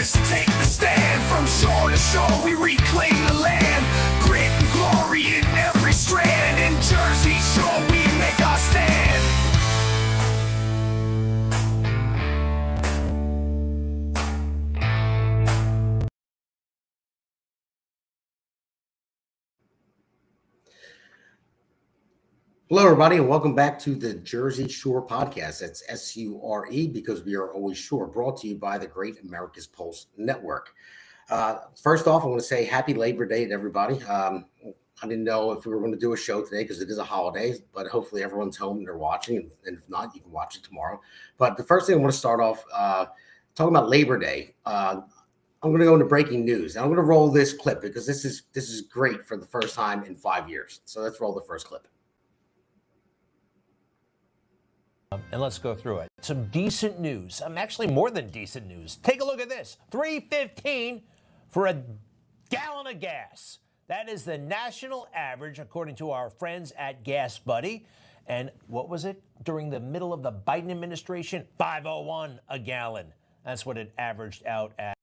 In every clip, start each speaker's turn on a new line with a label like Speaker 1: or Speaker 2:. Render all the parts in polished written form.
Speaker 1: warriors take the stand. From shore to shore we reclaim the land. Grit and glory in every strand. In Jersey Shore we make our stand.
Speaker 2: Hello, everybody, and welcome back to the Jersey Shore podcast. That's S-U-R-E because we are always sure. Brought to you by the Great America's Pulse Network. First off, I want to say happy Labor Day to everybody. I didn't know if we were going to do a show today because it is a holiday, but hopefully everyone's home and they're watching. And if not, you can watch it tomorrow. But the first thing I want to start off talking about Labor Day. I'm going to go into breaking news. And I'm going to roll this clip because this is great for the first time in 5 years. So let's roll the first clip.
Speaker 3: And let's go through it. Some decent news. Actually, more than decent news. Take a look at this. $3.15 for a gallon of gas. That is the national average, according to our friends at Gas Buddy. And what was it during the middle of the Biden administration? $5.01 a gallon. That's what it averaged out at.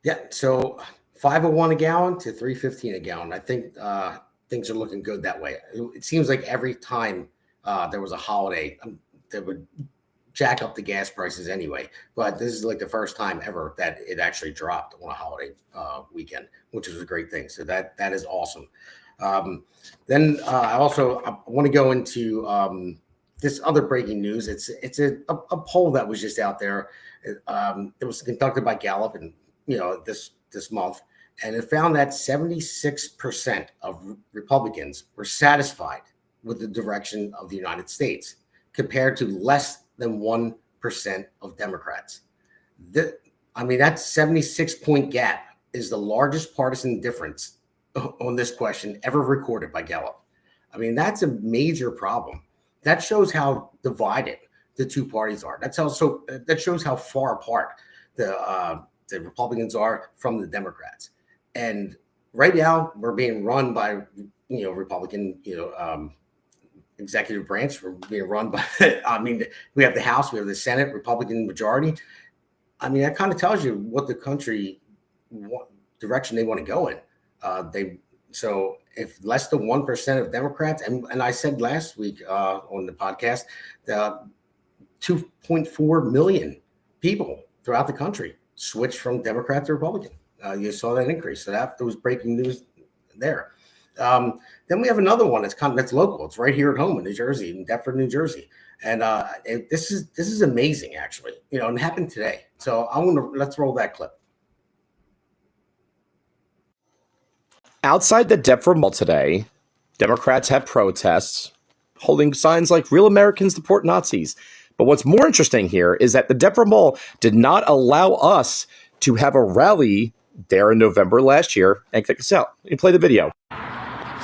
Speaker 2: Yeah, so $5.01 a gallon to $3.15 a gallon. I think things are looking good that way. It seems like every time there was a holiday, they would jack up the gas prices anyway. But this is like the first time ever that it actually dropped on a holiday weekend, which is a great thing. So that is awesome. Then I want to go into this other breaking news. It's a poll that was just out there. It was conducted by Gallup, and this month. And it found that 76% of Republicans were satisfied with the direction of the United States, compared to less than 1% of Democrats. That 76-point gap is the largest partisan difference on this question ever recorded by Gallup. I mean, that's a major problem. That shows how divided the two parties are. That shows how far apart the Republicans are from the Democrats. And right now, we're being run by, Republican, executive branch. We're being run by, we have the House, we have the Senate, Republican majority. I mean, that kind of tells you what the country, what direction they want to go in. So if less than 1% of Democrats, and I said last week on the podcast, 2.4 million people throughout the country switched from Democrat to Republican. You saw that increase. So that was breaking news there. Then we have another one that's local. It's right here at home in New Jersey, in Deptford, New Jersey. And this is amazing, actually. And it happened today. So let's roll that clip.
Speaker 4: Outside the Deptford Mall today, Democrats had protests holding signs like "Real Americans Deport Nazis." But what's more interesting here is that the Deptford Mall did not allow us to have a rally there in November last year. And check this out. Let me play the video.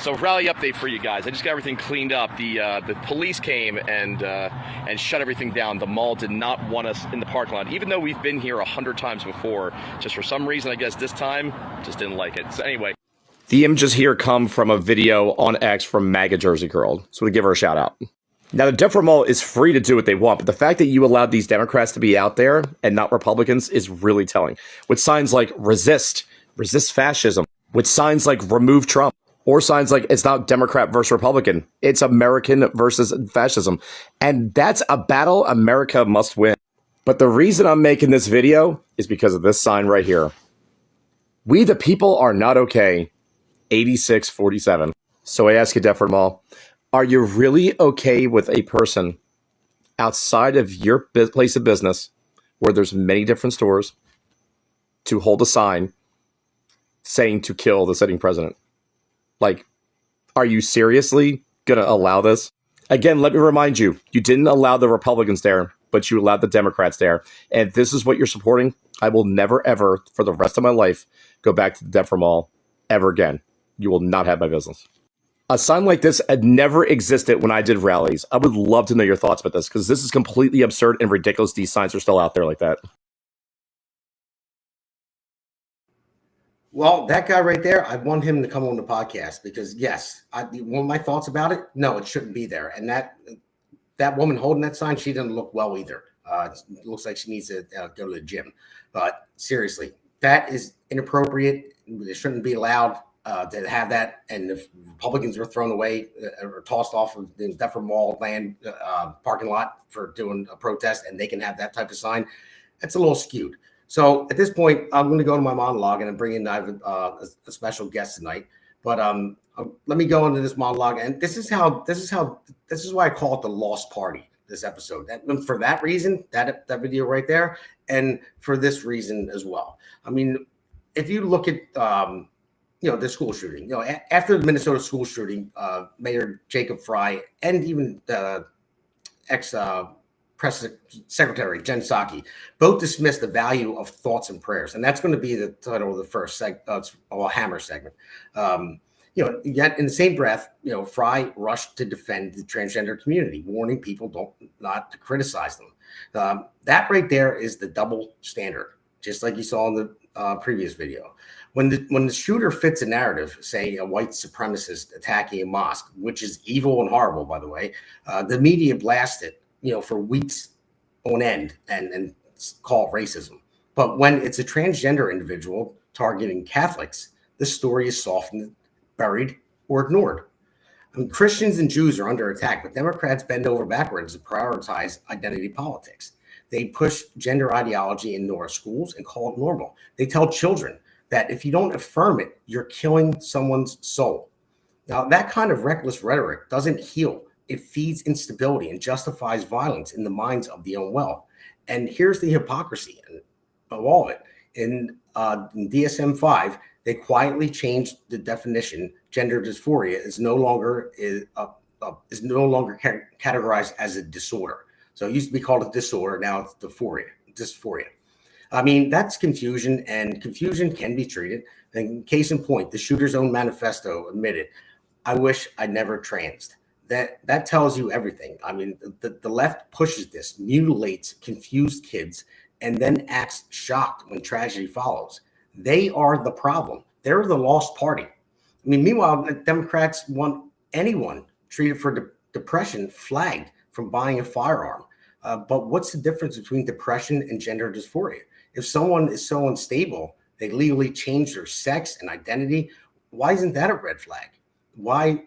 Speaker 5: So rally update for you guys. I just got everything cleaned up. The police came and shut everything down. The mall did not want us in the parking lot, even though we've been here 100 times before. Just for some reason, I guess this time, just didn't like it. So anyway.
Speaker 4: The images here come from a video on X from MAGA Jersey Girl. So we give her a shout out. Now, the Deptford Mall is free to do what they want, but the fact that you allowed these Democrats to be out there and not Republicans is really telling. With signs like resist fascism, with signs like remove Trump, or signs like it's not Democrat versus Republican, it's American versus fascism. And that's a battle America must win. But the reason I'm making this video is because of this sign right here. We the people are not okay. 8647. So I ask you, Deptford Mall, are you really okay with a person outside of your place of business where there's many different stores to hold a sign saying to kill the sitting president? Like, are you seriously going to allow this? Again, let me remind you, you didn't allow the Republicans there, but you allowed the Democrats there. And if this is what you're supporting, I will never, ever, for the rest of my life, go back to the Deptford Mall ever again. You will not have my business. A sign like this had never existed when I did rallies. I would love to know your thoughts about this, because this is completely absurd and ridiculous. These signs are still out there like that.
Speaker 2: Well, that guy right there, I want him to come on the podcast because, yes, one of my thoughts about it, no, it shouldn't be there. And that woman holding that sign, she didn't look well either. It looks like she needs to go to the gym. But seriously, that is inappropriate. They shouldn't be allowed to have that. And if Republicans were thrown away or tossed off of the Duffer Mall land parking lot for doing a protest, and they can have that type of sign, that's a little skewed. So at this point, I'm going to go to my monologue and bring in a special guest tonight. But let me go into this monologue, and this is why I call it the Lost Party. This episode, and for that reason, that video right there, and for this reason as well. I mean, if you look at the school shooting, after the Minnesota school shooting, Mayor Jacob Frey and even the ex press secretary Jen Psaki both dismissed the value of thoughts and prayers, and that's going to be the title of the first Hammer segment. Yet in the same breath, Frey rushed to defend the transgender community, warning people not to criticize them. That right there is the double standard, just like you saw in the previous video. When the shooter fits a narrative, say a white supremacist attacking a mosque, which is evil and horrible, by the way, the media blast it, for weeks on end and call it racism. But when it's a transgender individual targeting Catholics, the story is softened, buried, or ignored. I mean, Christians and Jews are under attack, but Democrats bend over backwards to prioritize identity politics. They push gender ideology into our schools and call it normal. They tell children that if you don't affirm it, you're killing someone's soul. Now, that kind of reckless rhetoric doesn't heal. It feeds instability and justifies violence in the minds of the unwell. And here's the hypocrisy of all of it. In DSM-5, they quietly changed the definition. Gender dysphoria is no longer categorized as a disorder. So it used to be called a disorder. Now it's dysphoria. I mean, that's confusion, and confusion can be treated. And case in point, the shooter's own manifesto admitted, "I wish I never transed." That tells you everything. I mean, the left pushes this, mutilates confused kids, and then acts shocked when tragedy follows. They are the problem. They're the lost party. I mean, meanwhile, the Democrats want anyone treated for depression flagged from buying a firearm. But what's the difference between depression and gender dysphoria? If someone is so unstable, they legally change their sex and identity, why isn't that a red flag? Why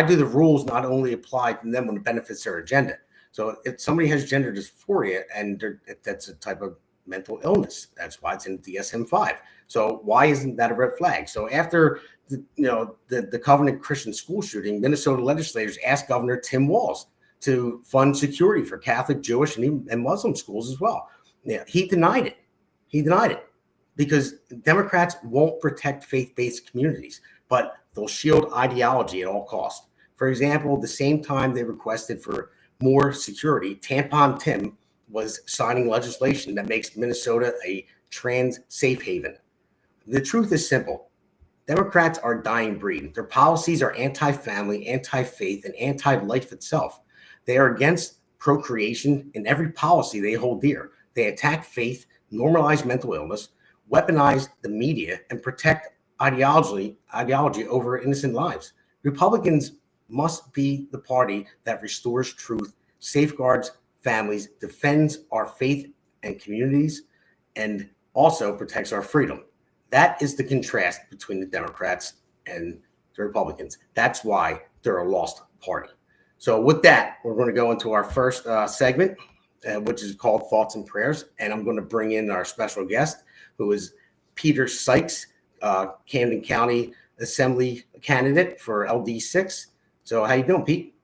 Speaker 2: do the rules not only apply to them when it benefits their agenda? So if somebody has gender dysphoria, and that's a type of mental illness, that's why it's in DSM-5. So why isn't that a red flag? So after the Covenant Christian school shooting, Minnesota legislators asked Governor Tim Walz to fund security for Catholic, Jewish, and Muslim schools as well. Yeah, he denied it. Because Democrats won't protect faith-based communities, but they'll shield ideology at all costs. For example, the same time they requested for more security, Tampon Tim was signing legislation that makes Minnesota a trans safe haven. The truth is simple. Democrats are a dying breed. Their policies are anti-family, anti-faith, and anti-life itself. They are against procreation in every policy they hold dear. They attack faith, normalize mental illness, weaponize the media, and protect ideology over innocent lives. Republicans must be the party that restores truth, safeguards families, defends our faith and communities, and also protects our freedom. That is the contrast between the Democrats and the Republicans. That's why they're a lost party. So with that, we're going to go into our first segment, which is called Thoughts and Prayers. And I'm going to bring in our special guest, who is Peter Sykes, Camden County Assembly candidate for LD6. So how you doing, Pete?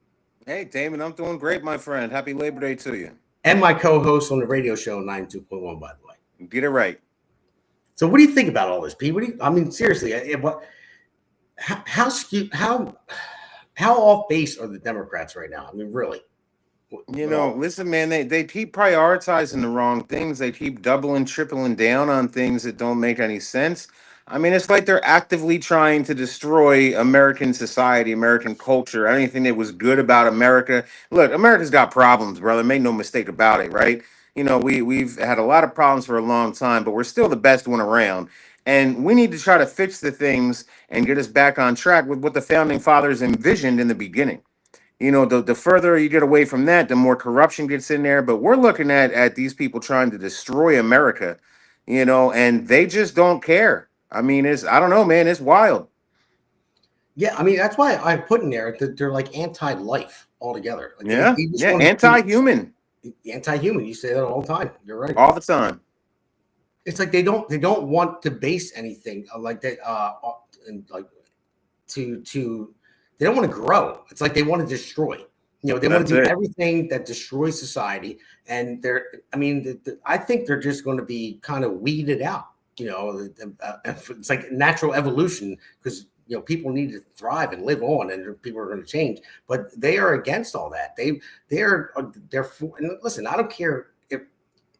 Speaker 6: Hey, Damon, I'm doing great, my friend. Happy Labor Day to you.
Speaker 2: And my co-host on the radio show 92.1, by the way.
Speaker 6: Get it right.
Speaker 2: So what do you think about all this, Pete? I mean, seriously, how off base are the Democrats right now? I mean, really.
Speaker 6: Listen, man, they keep prioritizing the wrong things. They keep doubling, tripling down on things that don't make any sense. I mean, it's like they're actively trying to destroy American society, American culture, anything that was good about America. Look, America's got problems, brother. Make no mistake about it, right? We've had a lot of problems for a long time, but we're still the best one around. And we need to try to fix the things and get us back on track with what the founding fathers envisioned in the beginning. The further you get away from that, the more corruption gets in there. But we're looking at these people trying to destroy America, and they just don't care. I mean, I don't know, man, it's wild.
Speaker 2: Yeah, I mean that's why I put in there that they're like anti-life altogether. Like
Speaker 6: Yeah,
Speaker 2: they just
Speaker 6: yeah,
Speaker 2: want to
Speaker 6: anti-human
Speaker 2: be anti-human. You say that all the time. You're right.
Speaker 6: all the time.
Speaker 2: It's like they don't want to base anything like that and like to they don't want to grow. It's like they want to destroy. They want to do everything that destroys society. And I think they're just going to be kind of weeded out. It's like natural evolution because people need to thrive and live on, and people are going to change. But they are against all that. They're for. And listen, I don't care if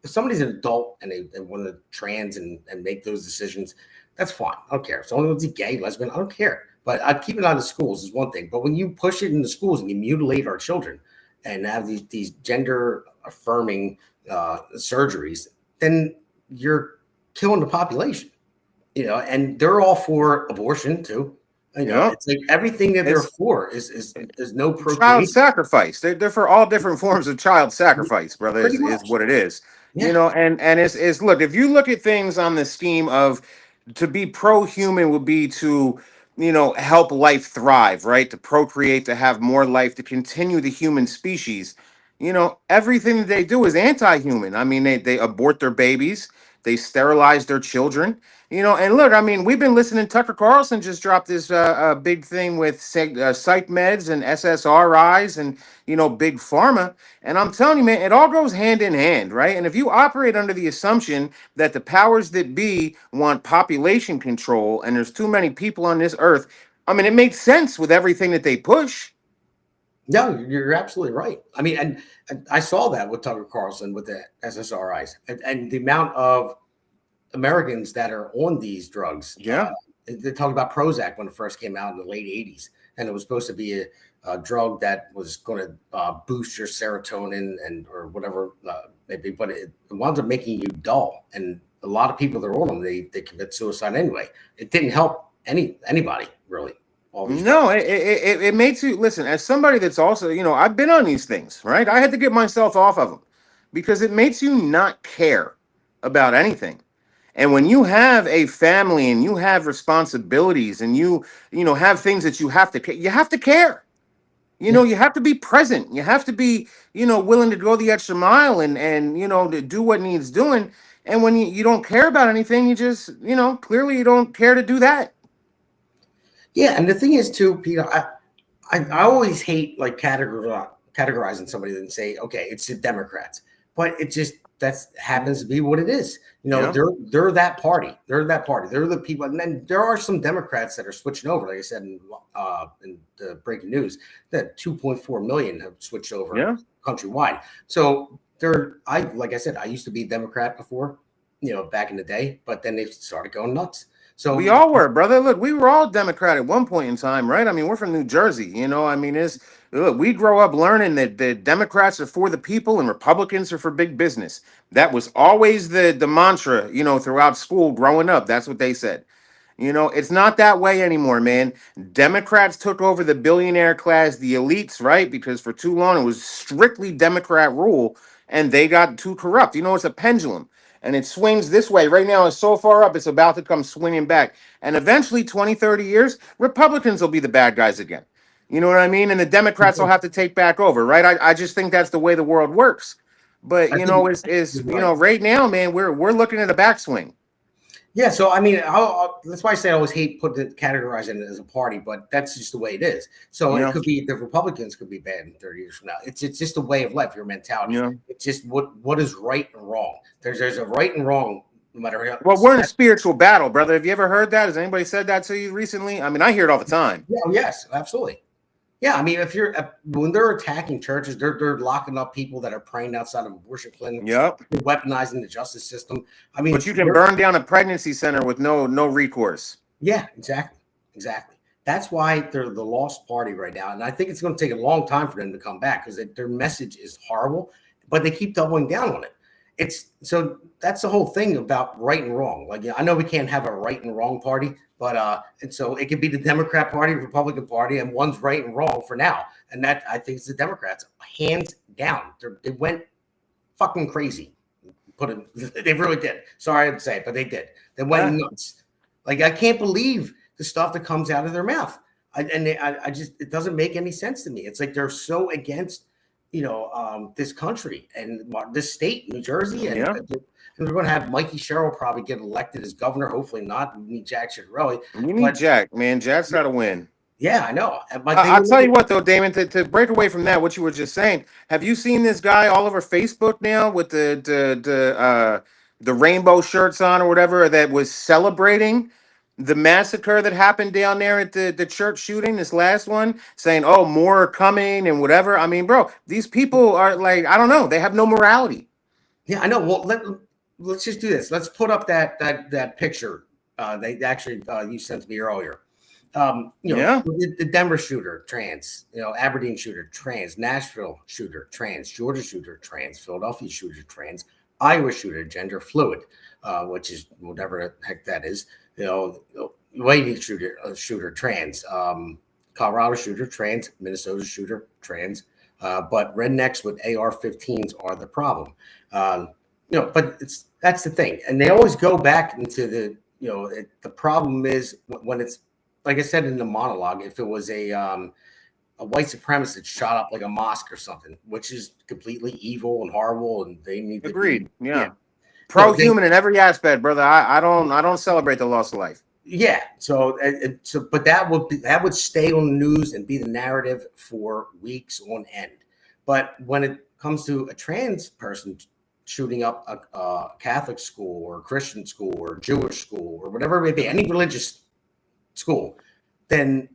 Speaker 2: somebody's an adult and they want to trans and make those decisions. That's fine. I don't care. If someone wants to be gay, lesbian, I don't care. But I keep it out of schools is one thing. But when you push it into schools and you mutilate our children and have these gender affirming surgeries, then you're killing the population. And they're all for abortion too. It's like everything that they're for is no procreation.
Speaker 6: Child sacrifice. They're for all different forms of child sacrifice, brother. Is what it is.
Speaker 2: Yeah.
Speaker 6: And it's look. If you look at things on the scheme of to be pro-human would be to help life thrive, right? To procreate, to have more life, to continue the human species. Everything that they do is anti-human. I mean, they abort their babies, they sterilize their children. And look, I mean, we've been listening. Tucker Carlson just dropped this big thing with psych meds and SSRIs and big pharma. And I'm telling you, man, it all goes hand in hand, right? And if you operate under the assumption that the powers that be want population control and there's too many people on this earth, I mean, it makes sense with everything that they push.
Speaker 2: No, you're absolutely right. I mean, and I saw that with Tucker Carlson with the SSRIs and the amount of Americans that are on these drugs.
Speaker 6: Yeah.
Speaker 2: They talked about Prozac when it first came out in the late 80s, and it was supposed to be a drug that was going to boost your serotonin or whatever maybe, but it winds up making you dull. And a lot of people that are on them, they commit suicide anyway. It didn't help anybody really.
Speaker 6: No, it makes you listen. As somebody that's also, I've been on these things, right? I had to get myself off of them because it makes you not care about anything. And when you have a family and you have responsibilities and you have things that you have to care, you have to care. You have to be present. You have to be, willing to go the extra mile and to do what needs doing. And when you don't care about anything, you just, clearly you don't care to do that.
Speaker 2: Yeah, and the thing is too, Peter, I always hate like categorizing somebody and say, okay, it's the Democrats, but it just that happens to be what it is. They're that party. They're that party. They're the people. And then there are some Democrats that are switching over. Like I said in the breaking news, that 2.4 million have switched over countrywide. So like I said, I used to be a Democrat before, back in the day, but then they started going nuts. So
Speaker 6: we all were, brother. Look, we were all Democrat at one point in time, right? I mean, we're from New Jersey, I mean, look, we grow up learning that the Democrats are for the people and Republicans are for big business. That was always the mantra, throughout school growing up. That's what they said. It's not that way anymore, man. Democrats took over the billionaire class, the elites, right? Because for too long it was strictly Democrat rule and they got too corrupt. It's a pendulum. And it swings this way. Right now, it's so far up, it's about to come swinging back. And eventually, 20, 30 years, Republicans will be the bad guys again. You know what I mean? And the Democrats will have to take back over, right? I just think that's the way the world works. But, right now, man, we're looking at a backswing.
Speaker 2: Yeah, so I mean, that's why I say I always hate categorizing it as a party, but that's just the way it is. So it could be the Republicans could be bad in 30 years from now. It's just a way of life, your mentality.
Speaker 6: Yeah.
Speaker 2: It's just what is right and wrong. There's a right and wrong, no matter how.
Speaker 6: Well, we're in a spiritual battle, brother. Have you ever heard that? Has anybody said that to you recently? I mean, I hear it all the time.
Speaker 2: Yeah, yes, absolutely. Yeah, I mean, when they're attacking churches, they're locking up people that are praying outside of abortion clinics.
Speaker 6: Yep.
Speaker 2: They're weaponizing the justice system. I mean,
Speaker 6: but you can burn down a pregnancy center with no recourse.
Speaker 2: Yeah, exactly. That's why they're the lost party right now, and I think it's going to take a long time for them to come back because their message is horrible, but they keep doubling down on it. it's so that's the whole thing about right and wrong. Like, I know we can't have a right and wrong party, but and so it could be the Democrat Party, Republican Party, and one's right and wrong for now. And that, I think, is the Democrats, hands down. They went fucking crazy. They really did. Sorry to say it, but they did. They went nuts. Like, I can't believe the stuff that comes out of their mouth. I just, it doesn't make any sense to me. It's like they're so against, this country and this state, New Jersey, and we're going to have Mikey Sherrill probably get elected as governor. Hopefully not. We need Jack Ciattarelli.
Speaker 6: We need Jack, man. Jack's got to win.
Speaker 2: Yeah, I know.
Speaker 6: I'll tell you what, though, Damon, to break away from that, what you were just saying, have you seen this guy all over Facebook now with the rainbow shirts on or whatever that was celebrating the massacre that happened down there at the church shooting, this last one, saying, oh, more are coming and whatever? I mean, bro, these people are like, I don't know, they have no morality.
Speaker 2: Yeah, I know. Well, let's just do this. Let's put up that picture they actually you sent to me earlier. The Denver shooter, trans, Aberdeen shooter, trans, Nashville shooter, trans, Georgia shooter, trans, Philadelphia shooter, trans, Iowa shooter, gender fluid, which is whatever the heck that is, Lady shooter, trans, Colorado shooter, trans, Minnesota shooter, trans, but rednecks with AR-15s are the problem. But that's the thing. And they always go back into the problem is when it's, like I said in the monologue, if it was a white supremacist that shot up like a mosque or something, which is completely evil and horrible, and they need to
Speaker 6: agreed. Pro-human in every aspect, brother. I don't celebrate the loss of life.
Speaker 2: Yeah. So but that would stay on the news and be the narrative for weeks on end. But when it comes to a trans person shooting up a Catholic school or a Christian school or a Jewish school or whatever it may be, any religious school, then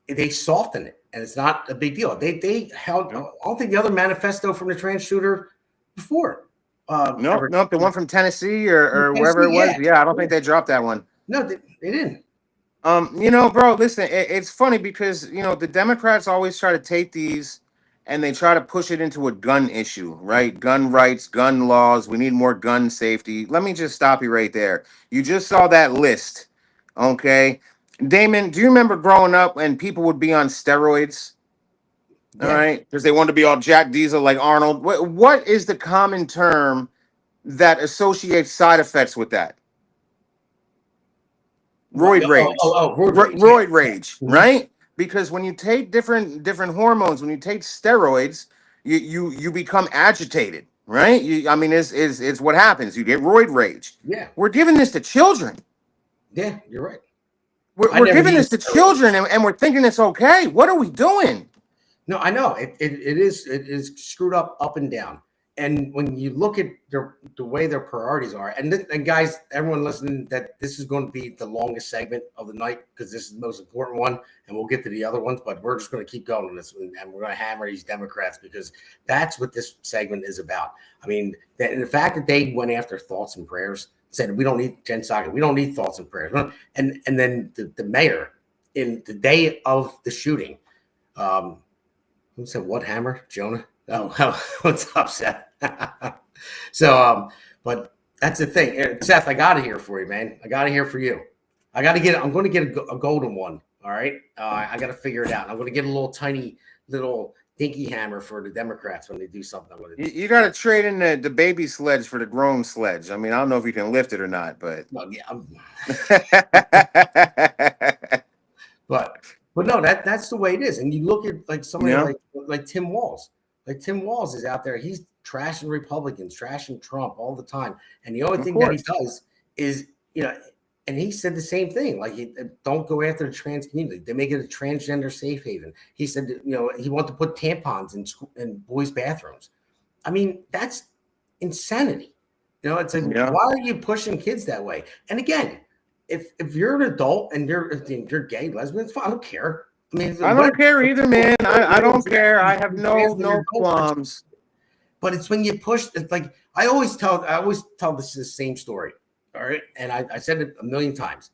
Speaker 2: they soften it and it's not a big deal. They held, I don't think the other manifesto from the trans shooter before.
Speaker 6: No, the one from Tennessee or wherever it was. Yeah, I don't think they dropped that one.
Speaker 2: No, they didn't.
Speaker 6: Bro, listen, it's funny because, the Democrats always try to take these and they try to push it into a gun issue, right? Gun rights, gun laws. We need more gun safety. Let me just stop you right there. You just saw that list. Okay. Damon, do you remember growing up when people would be on steroids? All right. Because they wanted to be all Jack Diesel like Arnold. What is the common term that associates side effects with that? Roid rage. Roid rage, right? Because when you take different hormones, when you take steroids, you become agitated, right? It's what happens. You get roid rage.
Speaker 2: Yeah.
Speaker 6: We're giving this to children.
Speaker 2: Yeah, you're right.
Speaker 6: We're giving this to children and we're thinking it's okay. What are we doing?
Speaker 2: No, I know it is screwed up and down. And when you look at the way their priorities are, and guys, everyone listening, that this is going to be the longest segment of the night because this is the most important one, and we'll get to the other ones, but we're just going to keep going on this one, and we're going to hammer these Democrats because that's what this segment is about. I mean, the fact that they went after thoughts and prayers, said we don't need Jen Psaki, we don't need thoughts and prayers, and then the mayor in the day of the shooting, who said what, Hammer? Jonah? Oh, what's up, Seth? So, but that's the thing. Seth, I got it here for you, man. I got it here for you. I'm going to get a golden one. All right. I got to figure it out. I'm going to get a little tiny little dinky hammer for the Democrats when they do something.
Speaker 6: You got to trade in the baby sledge for the grown sledge. I mean, I don't know if you can lift it or not, but.
Speaker 2: Well, yeah, but no, that's the way it is. And you look at like somebody like Tim Walz. Like Tim Walz is out there. He's trashing Republicans, trashing Trump all the time. And the only thing that he does is, and he said the same thing. Like, don't go after the trans community. They make it a transgender safe haven. He said, he wanted to put tampons in boys' bathrooms. I mean, that's insanity. It's like, why are you pushing kids that way? And again, if you're an adult and you're gay, lesbian, it's fine. I don't care. I mean,
Speaker 6: I don't care either, man. I don't care. I have no qualms.
Speaker 2: But it's when you push. It's like I always tell this the same story. All right, and I said it a million times.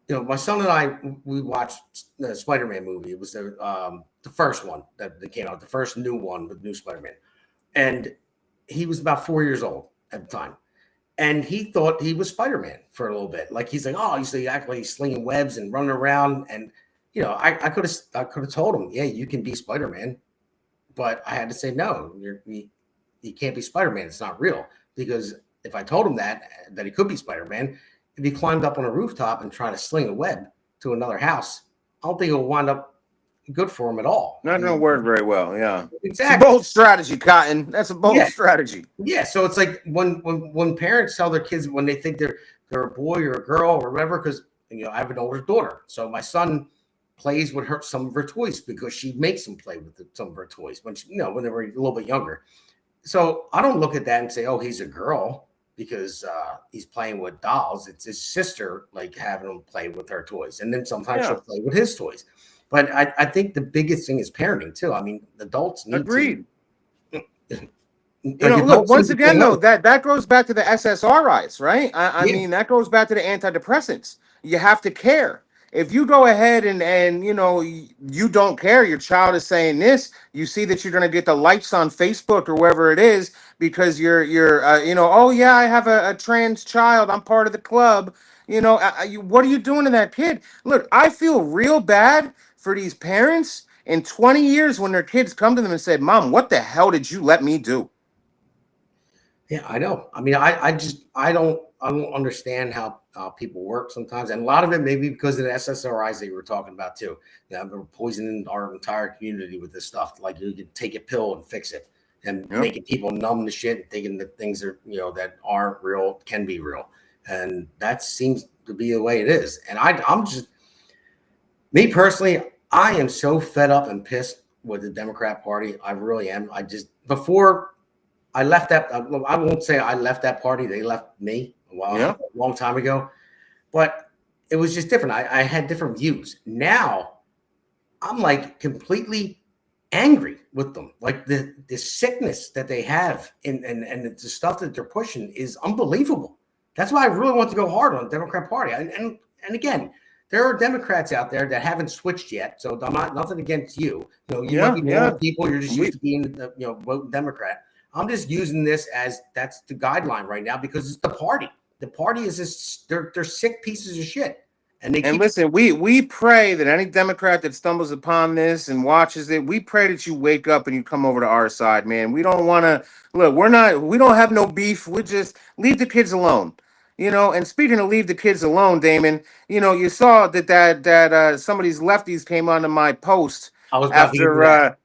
Speaker 2: My son and I, we watched the Spider-Man movie. It was the first one that came out, the first new one with new Spider-Man, and he was about 4 years old. at the time. And he thought he was Spider-Man for a little bit. Like he's like, oh, he's actually slinging webs and running around. And I could have told him, yeah, you can be Spider-Man, but I had to say no. You can't be Spider-Man. It's not real. Because if I told him that he could be Spider-Man, if he climbed up on a rooftop and tried to sling a web to another house, I don't think it will wind up good for him at all.
Speaker 6: Not going to work very well. Yeah,
Speaker 2: exactly.
Speaker 6: It's a bold strategy, Cotton. That's a bold strategy.
Speaker 2: Yeah. So it's like when parents tell their kids when they think they're a boy or a girl or whatever, because I have an older daughter, so my son plays with some of her toys because she makes him play with some of her toys when when they were a little bit younger. So I don't look at that and say, oh, he's a girl because he's playing with dolls. It's his sister like having him play with her toys, and then sometimes she'll play with his toys. But I think the biggest thing is parenting too. I mean, adults need
Speaker 6: Agreed.
Speaker 2: to.
Speaker 6: Look, once again, though, that goes back to the SSRIs, right? I mean, that goes back to the antidepressants. You have to care. If you go ahead and you don't care, your child is saying this, you see that you're going to get the likes on Facebook or wherever it is because you're oh yeah, I have a trans child, I'm part of the club. What are you doing to that kid? Look, I feel real bad for these parents in 20 years when their kids come to them and say, Mom, what the hell did you let me do?
Speaker 2: Yeah, I know. I mean, I don't understand how people work sometimes. And a lot of it may be because of the SSRIs that you were talking about too. They're poisoning our entire community with this stuff. Like you can take a pill and fix it and making people numb to shit and thinking that things are, that aren't real can be real. And that seems to be the way it is. And I'm just, me personally, I am so fed up and pissed with the Democrat Party. I really am. Before I left that, I won't say I left that party. They left me a long time ago. But it was just different. I had different views. Now, I'm like completely angry with them. Like the sickness that they have and the stuff that they're pushing is unbelievable. That's why I really want to go hard on the Democrat Party. And again, there are Democrats out there that haven't switched yet. So I'm nothing against you. You might be more people. You're just used to being, voting Democrat. I'm just using this as that's the guideline right now because it's the party. The party is just they're sick pieces of shit. And
Speaker 6: listen, we pray that any Democrat that stumbles upon this and watches it, we pray that you wake up and you come over to our side, man. We don't want to look. We don't have no beef. We just leave the kids alone. And speaking of leave the kids alone, Damon, you saw that some of these lefties came onto my post after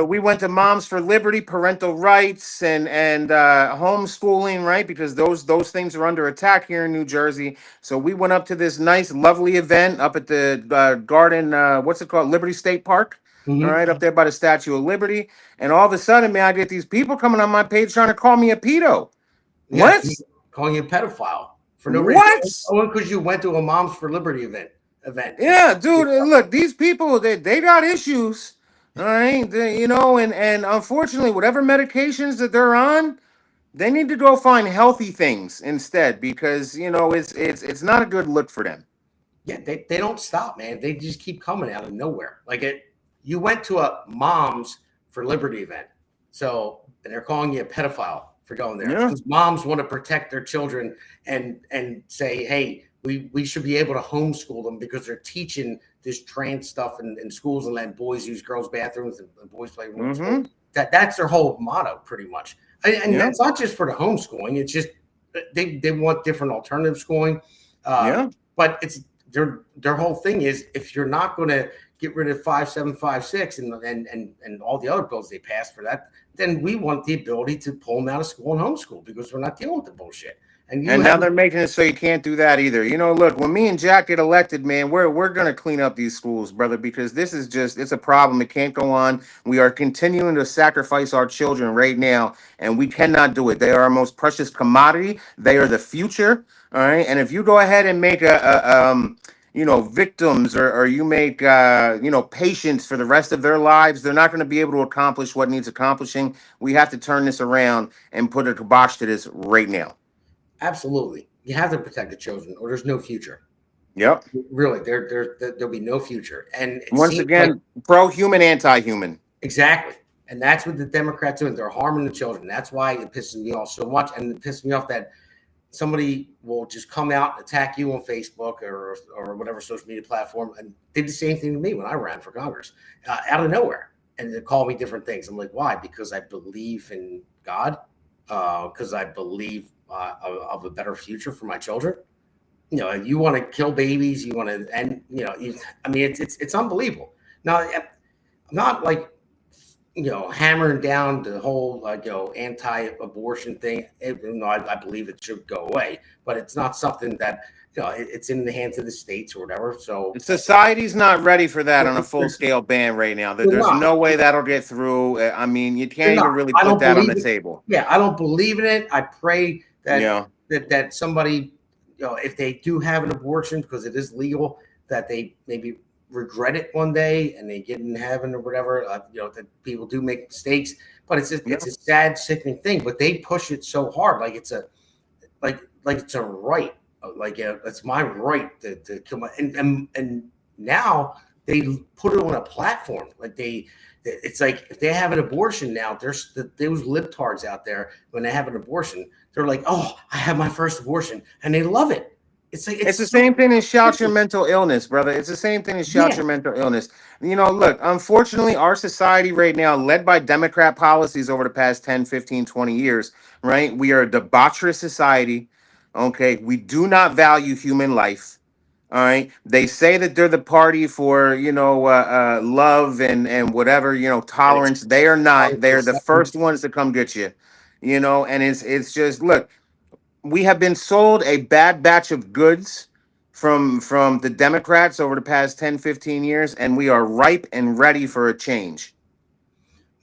Speaker 6: we went to Moms for Liberty, parental rights and homeschooling, right? Because those things are under attack here in New Jersey. So we went up to this nice, lovely event up at the garden, what's it called? Liberty State Park. Mm-hmm. All right, up there by the Statue of Liberty. And all of a sudden, man, I get these people coming on my page trying to call me a pedo.
Speaker 2: Yeah,
Speaker 6: what?
Speaker 2: Calling you a pedophile for no reason. What? Because you went to a Moms for Liberty event.
Speaker 6: Yeah, dude. Look, these people, they got issues. All right, and unfortunately, whatever medications that they're on, they need to go find healthy things instead because it's not a good look for them.
Speaker 2: Yeah, they don't stop, man. They just keep coming out of nowhere. You went to a Moms for Liberty event, and they're calling you a pedophile for going there. Because moms want to protect their children and say, hey, we should be able to homeschool them because they're teaching this trans stuff in schools and letting boys use girls' bathrooms and boys play rooms. Mm-hmm. That's their whole motto, pretty much. And that's not just for the homeschooling. It's just they want different alternative schooling. But it's their whole thing is if you're not going to get rid of 5756 and all the other bills they passed for that, then we want the ability to pull them out of school and homeschool because we're not dealing with the bullshit.
Speaker 6: And now they're making it so you can't do that either. Look, when me and Jack get elected, man, we're going to clean up these schools, brother, because this is it's a problem. It can't go on. We are continuing to sacrifice our children right now, and we cannot do it. They are our most precious commodity. They are the future. All right. And if you go ahead and make victims or you make, patients for the rest of their lives, they're not going to be able to accomplish what needs accomplishing. We have to turn this around and put a kibosh to this right now.
Speaker 2: Absolutely. You have to protect the children or there's no future.
Speaker 6: Yep.
Speaker 2: Really, there'll be no future. And
Speaker 6: once again, pro-human, anti-human.
Speaker 2: Exactly. And that's what the Democrats doing. They're harming the children. That's why it pisses me off so much. And it pisses me off that somebody will just come out and attack you on Facebook or whatever social media platform, and did the same thing to me when I ran for Congress out of nowhere, and they call me different things. I'm like, why? Because I believe in God, because I believe of a better future for my children. You know, you want to kill babies, you want to, and you know, I mean, it's unbelievable. Now, I'm not like, you know, hammering down the whole anti-abortion thing. Even though I believe it should go away, but it's not something that, you know, it's in the hands of the states or whatever. So
Speaker 6: Society's not ready for that on a full-scale ban right now. There's no way that'll get through. I mean, you can't even really
Speaker 2: I
Speaker 6: put
Speaker 2: don't
Speaker 6: that on
Speaker 2: believe
Speaker 6: the
Speaker 2: it.
Speaker 6: table.
Speaker 2: Yeah, I don't believe in it. I pray that
Speaker 6: Yeah.
Speaker 2: that somebody, you know, if they do have an abortion because it is legal, that they maybe regret it one day and they get in heaven or whatever. You know, that people do make mistakes, but it's a sad, sickening thing. But they push it so hard, like it's a like it's a right, like it's my right to kill my and now they put it on a platform, like it's like if they have an abortion now, there's those libtards out there when they have an abortion, they're like, oh, I have my first abortion, and they love it. It's like
Speaker 6: It's the same thing as shout your mental illness, brother. It's the same thing as shout your mental illness. You know, look, unfortunately, our society right now, led by Democrat policies over the past 10, 15, 20 years, right? We are a debaucherous society. Okay. We do not value human life. All right. They say that they're the party for, love and whatever, tolerance. They are not. They're the first ones to come get you, and it's just, look, we have been sold a bad batch of goods from the Democrats over the past 10, 15 years, and we are ripe and ready for a change.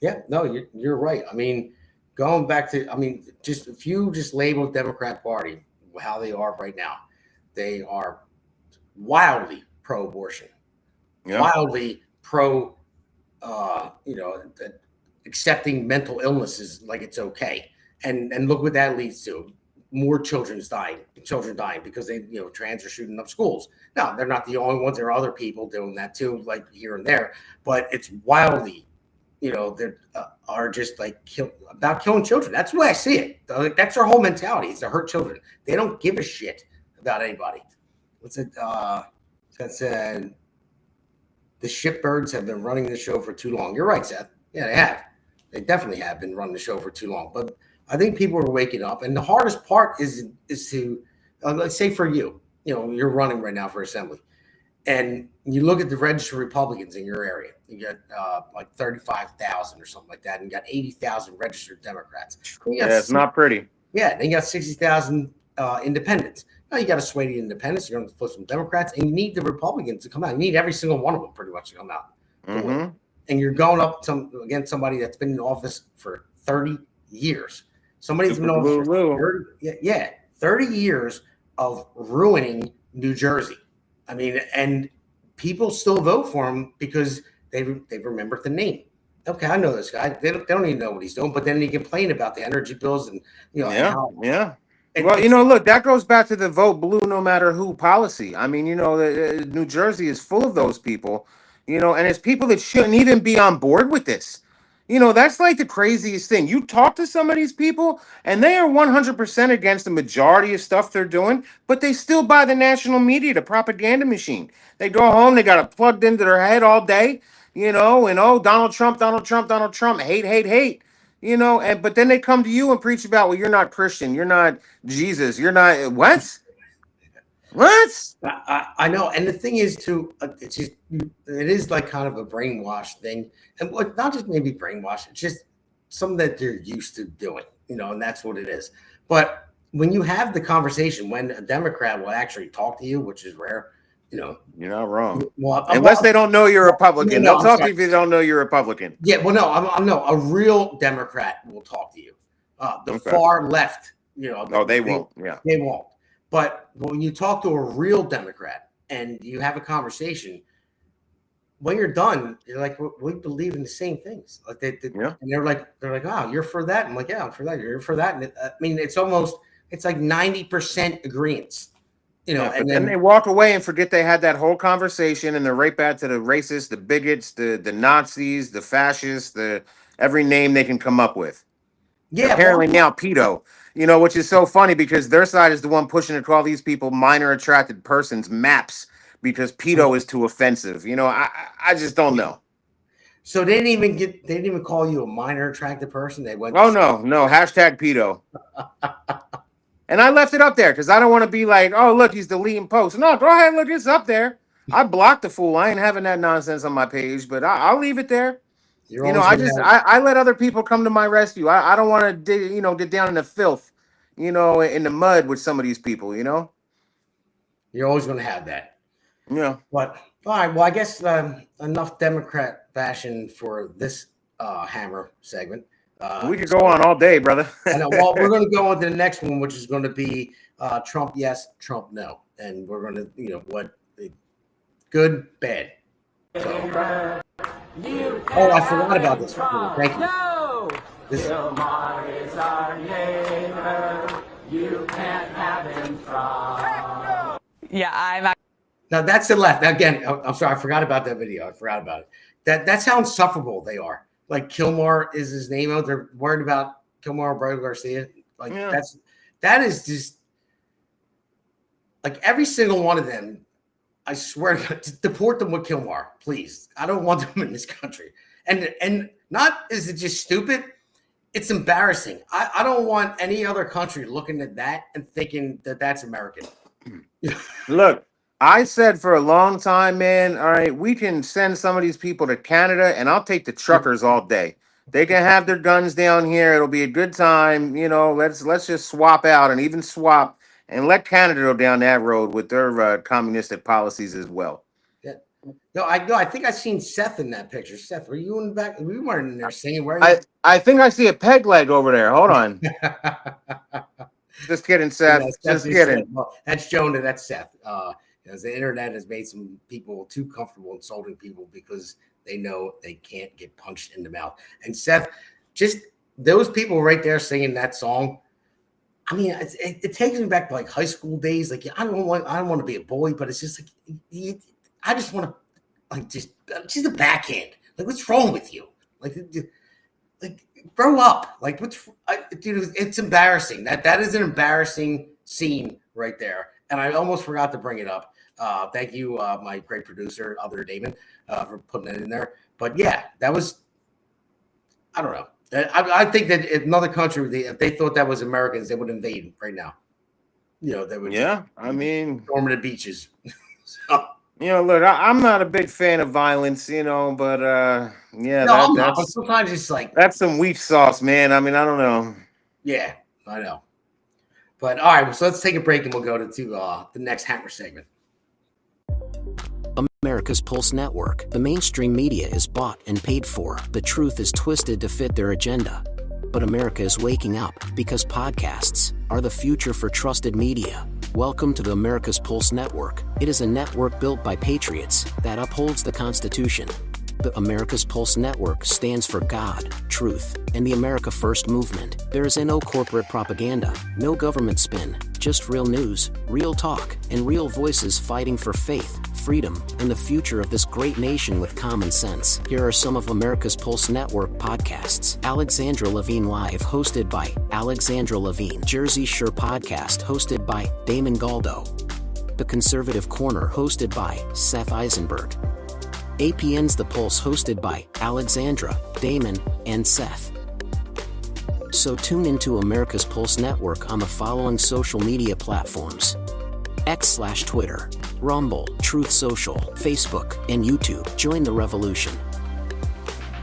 Speaker 2: Yeah, no, you're right. I mean, going back to, I mean, just if you just label Democrat Party how they are right now, they are wildly pro-abortion, wildly pro, accepting mental illnesses like it's okay, and look what that leads to: more children dying because they, trans are shooting up schools. Now they're not the only ones; there are other people doing that too, like here and there. But it's wildly, they are just like about killing children. That's the way I see it. Like, that's their whole mentality: is to hurt children. They don't give a shit about anybody. What's it? That said, the shitbirds have been running the show for too long. You're right, Seth. Yeah, they have. They definitely have been running the show for too long. But I think people are waking up, and the hardest part is to, let's say for you, you're running right now for assembly, and you look at the registered Republicans in your area. You got like 35,000 or something like that, and you got 80,000 registered Democrats.
Speaker 6: It's not pretty.
Speaker 2: Yeah, then you got 60,000 independents. Now you got to sway the independents. You're going to flip some Democrats, and you need the Republicans to come out. You need every single one of them pretty much to come out.
Speaker 6: Mm-hmm.
Speaker 2: And you're going up against somebody that's been in office for 30 years. Somebody's been in office for 30 years of ruining New Jersey. I mean, and people still vote for him because they've remembered the name. Okay, I know this guy. They don't even know what he's doing, but then they complain about the energy bills and
Speaker 6: Well, look, that goes back to the vote blue no matter who policy. I mean, New Jersey is full of those people, and it's people that shouldn't even be on board with this. That's like the craziest thing. You talk to some of these people, and they are 100% against the majority of stuff they're doing, but they still buy the national media, the propaganda machine. They go home, they got it plugged into their head all day, and Donald Trump, hate, hate, hate. But then they come to you and preach about, well, you're not Christian, you're not Jesus, you're not what?
Speaker 2: I know, and the thing is too, it's just, it is like kind of a brainwash thing, and not just maybe brainwash, it's just something that they're used to doing, and that's what it is. But when you have the conversation, when a Democrat will actually talk to you, which is rare,
Speaker 6: you're not wrong.
Speaker 2: Well,
Speaker 6: unless they don't know you're a Republican, they'll talk to you if they don't know you're a Republican.
Speaker 2: Yeah, well, no, a real Democrat will talk to you. Far left,
Speaker 6: No, they won't. Yeah,
Speaker 2: they won't. But when you talk to a real Democrat and you have a conversation, when you're done, you're like, we believe in the same things. Like and they're like, oh, you're for that. I'm like, yeah, I'm for that. You're for that. And I mean, it's like 90% agreements.
Speaker 6: And then they walk away and forget they had that whole conversation, and they're right back to the racists, the bigots, the Nazis, the fascists, the every name they can come up with.
Speaker 2: Yeah,
Speaker 6: Apparently now pedo, which is so funny because their side is the one pushing to call these people minor attracted persons maps because pedo is too offensive. I just don't know.
Speaker 2: So they didn't even call you a minor attracted person. They went,
Speaker 6: Oh no, hashtag pedo. And I left it up there because I don't want to be like, oh look, he's deleting posts. No, go ahead, look, it's up there. I blocked the fool. I ain't having that nonsense on my page, but I'll leave it there.
Speaker 2: you're always
Speaker 6: I let other people come to my rescue. I don't want to dig, get down in the filth, in the mud with some of these people,
Speaker 2: you're always going to have that.
Speaker 6: Yeah.
Speaker 2: But all right, well, I guess enough Democrat bashing for this Hammer segment.
Speaker 6: We could go on all day, brother.
Speaker 2: And well, we're going to go on to the next one, which is going to be Trump yes, Trump no, and we're going to, what good, bad. So, I forgot about this. Thank you.
Speaker 7: No!
Speaker 2: This,
Speaker 7: Gilmore is our neighbor. You can't have him from. Yeah, I'm.
Speaker 2: now that's the left. Now, again, I'm sorry, I forgot about that video. I forgot about it. That's how insufferable they are. Like Kilmore is his name. They're worried about Kilmore Brother Garcia. Like that is just like every single one of them. I swear to God, deport them with Kilmore, please. I don't want them in this country. And not is it just stupid? It's embarrassing. I don't want any other country looking at that and thinking that that's American.
Speaker 6: Look, I said for a long time, man, all right, we can send some of these people to Canada and I'll take the truckers all day. They can have their guns down here. It'll be a good time. Let's just swap out and even swap and let Canada go down that road with their communistic policies as well.
Speaker 2: Yeah. No, I think I seen Seth in that picture. Seth, were you in the back? We weren't in there singing. Where are you?
Speaker 6: I think I see a peg leg over there. Hold on. Just kidding, Seth. Just kidding.
Speaker 2: Well, that's Jonah. That's Seth. The internet has made some people too comfortable insulting people because they know they can't get punched in the mouth. And Seth, just those people right there singing that song. I mean, it takes me back to like high school days. Like I don't want to be a bully, but it's just like I just want to like just a backhand. Like what's wrong with you? Like grow up. Like dude? It's embarrassing. That is an embarrassing scene right there. And I almost forgot to bring it up. Thank you, my great producer, other Damon, for putting it in there. But yeah, that was. I don't know. I think that in another country, if they thought that was Americans, they would invade right now. They would.
Speaker 6: Yeah, I mean,
Speaker 2: storming the beaches. So,
Speaker 6: look, I'm not a big fan of violence, but yeah,
Speaker 2: no, I'm not. But sometimes it's like
Speaker 6: that's some weak sauce, man. I mean, I don't know.
Speaker 2: Yeah, I know. But all right, so let's take a break and we'll go to the next Hammer segment.
Speaker 8: America's Pulse Network. The mainstream media is bought and paid for. The truth is twisted to fit their agenda. But America is waking up because podcasts are the future for trusted media. Welcome to the America's Pulse Network. It is a network built by patriots that upholds the Constitution. The America's Pulse Network stands for God, truth, and the America First movement. There is no corporate propaganda, no government spin, just real news, real talk, and real voices fighting for faith, freedom, and the future of this great nation with common sense. Here are some of America's Pulse Network podcasts. Alexandra Levine Live, hosted by Alexandra Levine. Jersey Shore Podcast, hosted by Damon Galdo. The Conservative Corner, hosted by Seth Eisenberg. APN's The Pulse, hosted by Alexandra, Damon, and Seth. So tune into America's Pulse Network on the following social media platforms: X/Twitter, Rumble, Truth Social, Facebook, and YouTube. Join the revolution.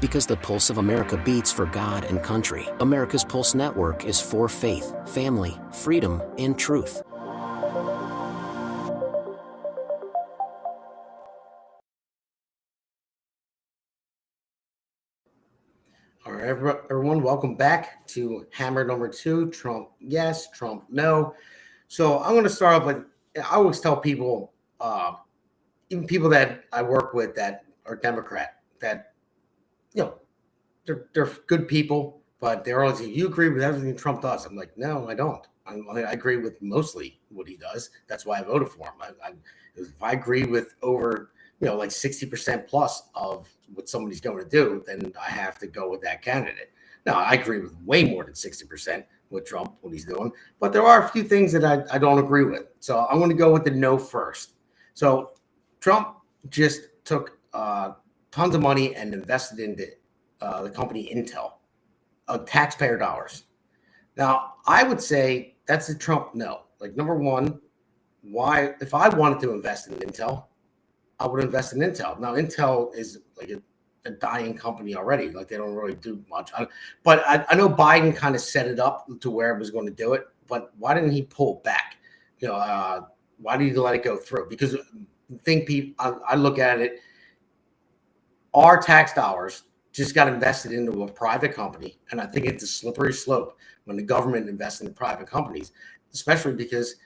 Speaker 8: Because the pulse of America beats for God and country. America's Pulse Network is for faith, family, freedom, and truth.
Speaker 2: All right, everyone, welcome back to Hammer number 2, Trump yes, Trump no. So I'm going to start off with, I always tell people, even people that I work with that are Democrat, that, they're good people, but they're always, you agree with everything Trump does. I'm like, no, I don't. I agree with mostly what he does. That's why I voted for him. If I agree with over, like 60% plus of what somebody's going to do, then I have to go with that candidate. Now, I agree with way more than 60% with Trump, what he's doing, but there are a few things that I don't agree with. So I'm going to go with the no first. So Trump just took tons of money and invested into the company Intel, taxpayer dollars. Now, I would say that's a Trump no. Like, number one, why, if I wanted to invest in Intel, I would invest in Intel. Now, Intel is like a dying company already. Like, they don't really do much. But I know Biden kind of set it up to where it was going to do it. But why didn't he pull back? Why did he let it go through? Because I look at it, our tax dollars just got invested into a private company. And I think it's a slippery slope when the government invests in private companies, especially because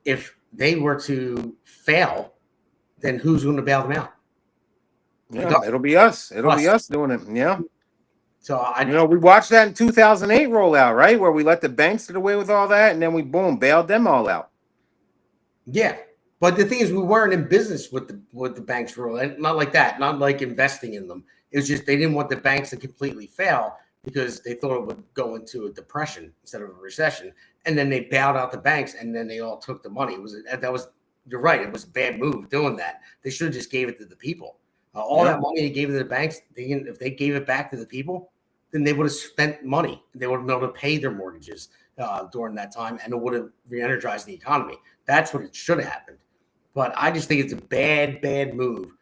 Speaker 2: if they were to fail, then who's going to bail them out?
Speaker 6: Yeah, it'll be us. It'll be us doing it. Yeah.
Speaker 2: So
Speaker 6: we watched that in 2008 rollout, right? Where we let the banks get away with all that, and then we bailed them all out.
Speaker 2: Yeah. But the thing is, we weren't in business with the banks rule, and not like that, not like investing in them. It was just they didn't want the banks to completely fail because they thought it would go into a depression instead of a recession. And then they bailed out the banks, and then they all took the money. You're right. It was a bad move doing that. They should have just gave it to the people. That money they gave to the banks, if they gave it back to the people, then they would have spent money. They would have been able to pay their mortgages during that time, and it would have re-energized the economy. That's what it should have happened. But I just think it's a bad move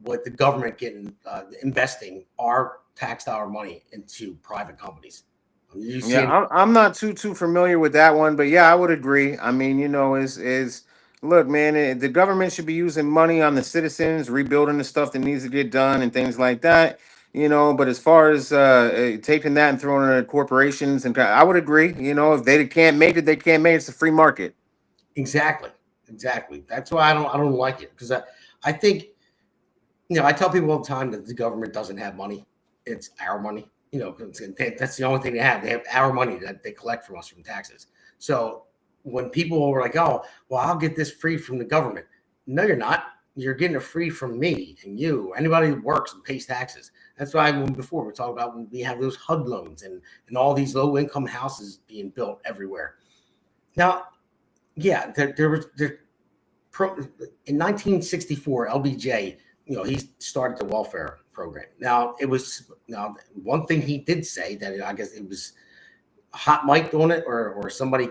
Speaker 2: with the government investing our tax dollar money into private companies.
Speaker 6: I'm not too familiar with that one, but yeah, I would agree. I mean, look, man, the government should be using money on the citizens, rebuilding the stuff that needs to get done and things like that. But as far as taking that and throwing it at corporations, and I would agree. If they can't make it, they can't make it. It's a free market.
Speaker 2: Exactly. That's why I don't like it, because I think, I tell people all the time that the government doesn't have money. It's our money. That's the only thing they have. They have our money that they collect from us from taxes. So when people were like, "Oh, well, I'll get this free from the government," no, you're not. You're getting it free from me and you, anybody who works and pays taxes. That's why before we talked about when we have those HUD loans and all these low income houses being built everywhere. Now, yeah, there was in 1964, LBJ, he started the welfare program. Now, one thing he did say that I guess it was hot mic'd on it, or somebody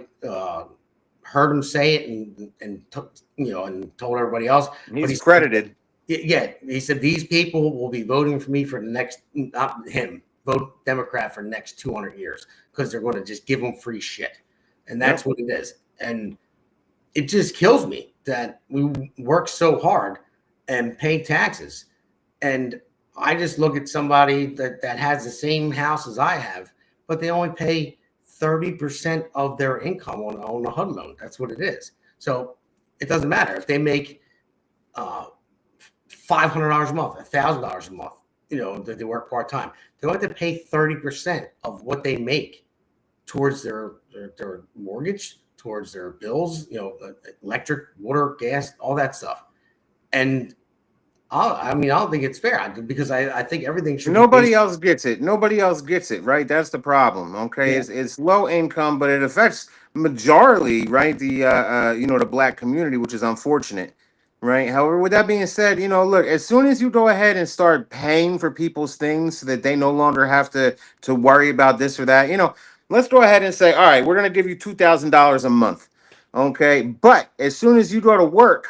Speaker 2: heard him say it and took, and told everybody else.
Speaker 6: He's credited.
Speaker 2: Yeah, he said these people will be voting for me for the next, not him, vote Democrat for the next 200 years because they're going to just give them free shit, and that's what it is. And it just kills me that we work so hard and pay taxes, and I just look at somebody that has the same house as I have, but they only pay 30% of their income on a HUD loan. That's what it is. So it doesn't matter if they make $500 a month, $1,000 a month, that they work part-time. They have to pay 30% of what they make towards their mortgage, towards their bills, electric, water, gas, all that stuff. And I don't think it's fair, because I think everything should.
Speaker 6: Nobody else gets it. Nobody else gets it, right? That's the problem. Okay, yeah. It's low income, but it affects majorly, right? The black community, which is unfortunate, right? However, with that being said, look, as soon as you go ahead and start paying for people's things so that they no longer have to worry about this or that, let's go ahead and say, all right, we're gonna give you $2,000 a month, okay? But as soon as you go to work,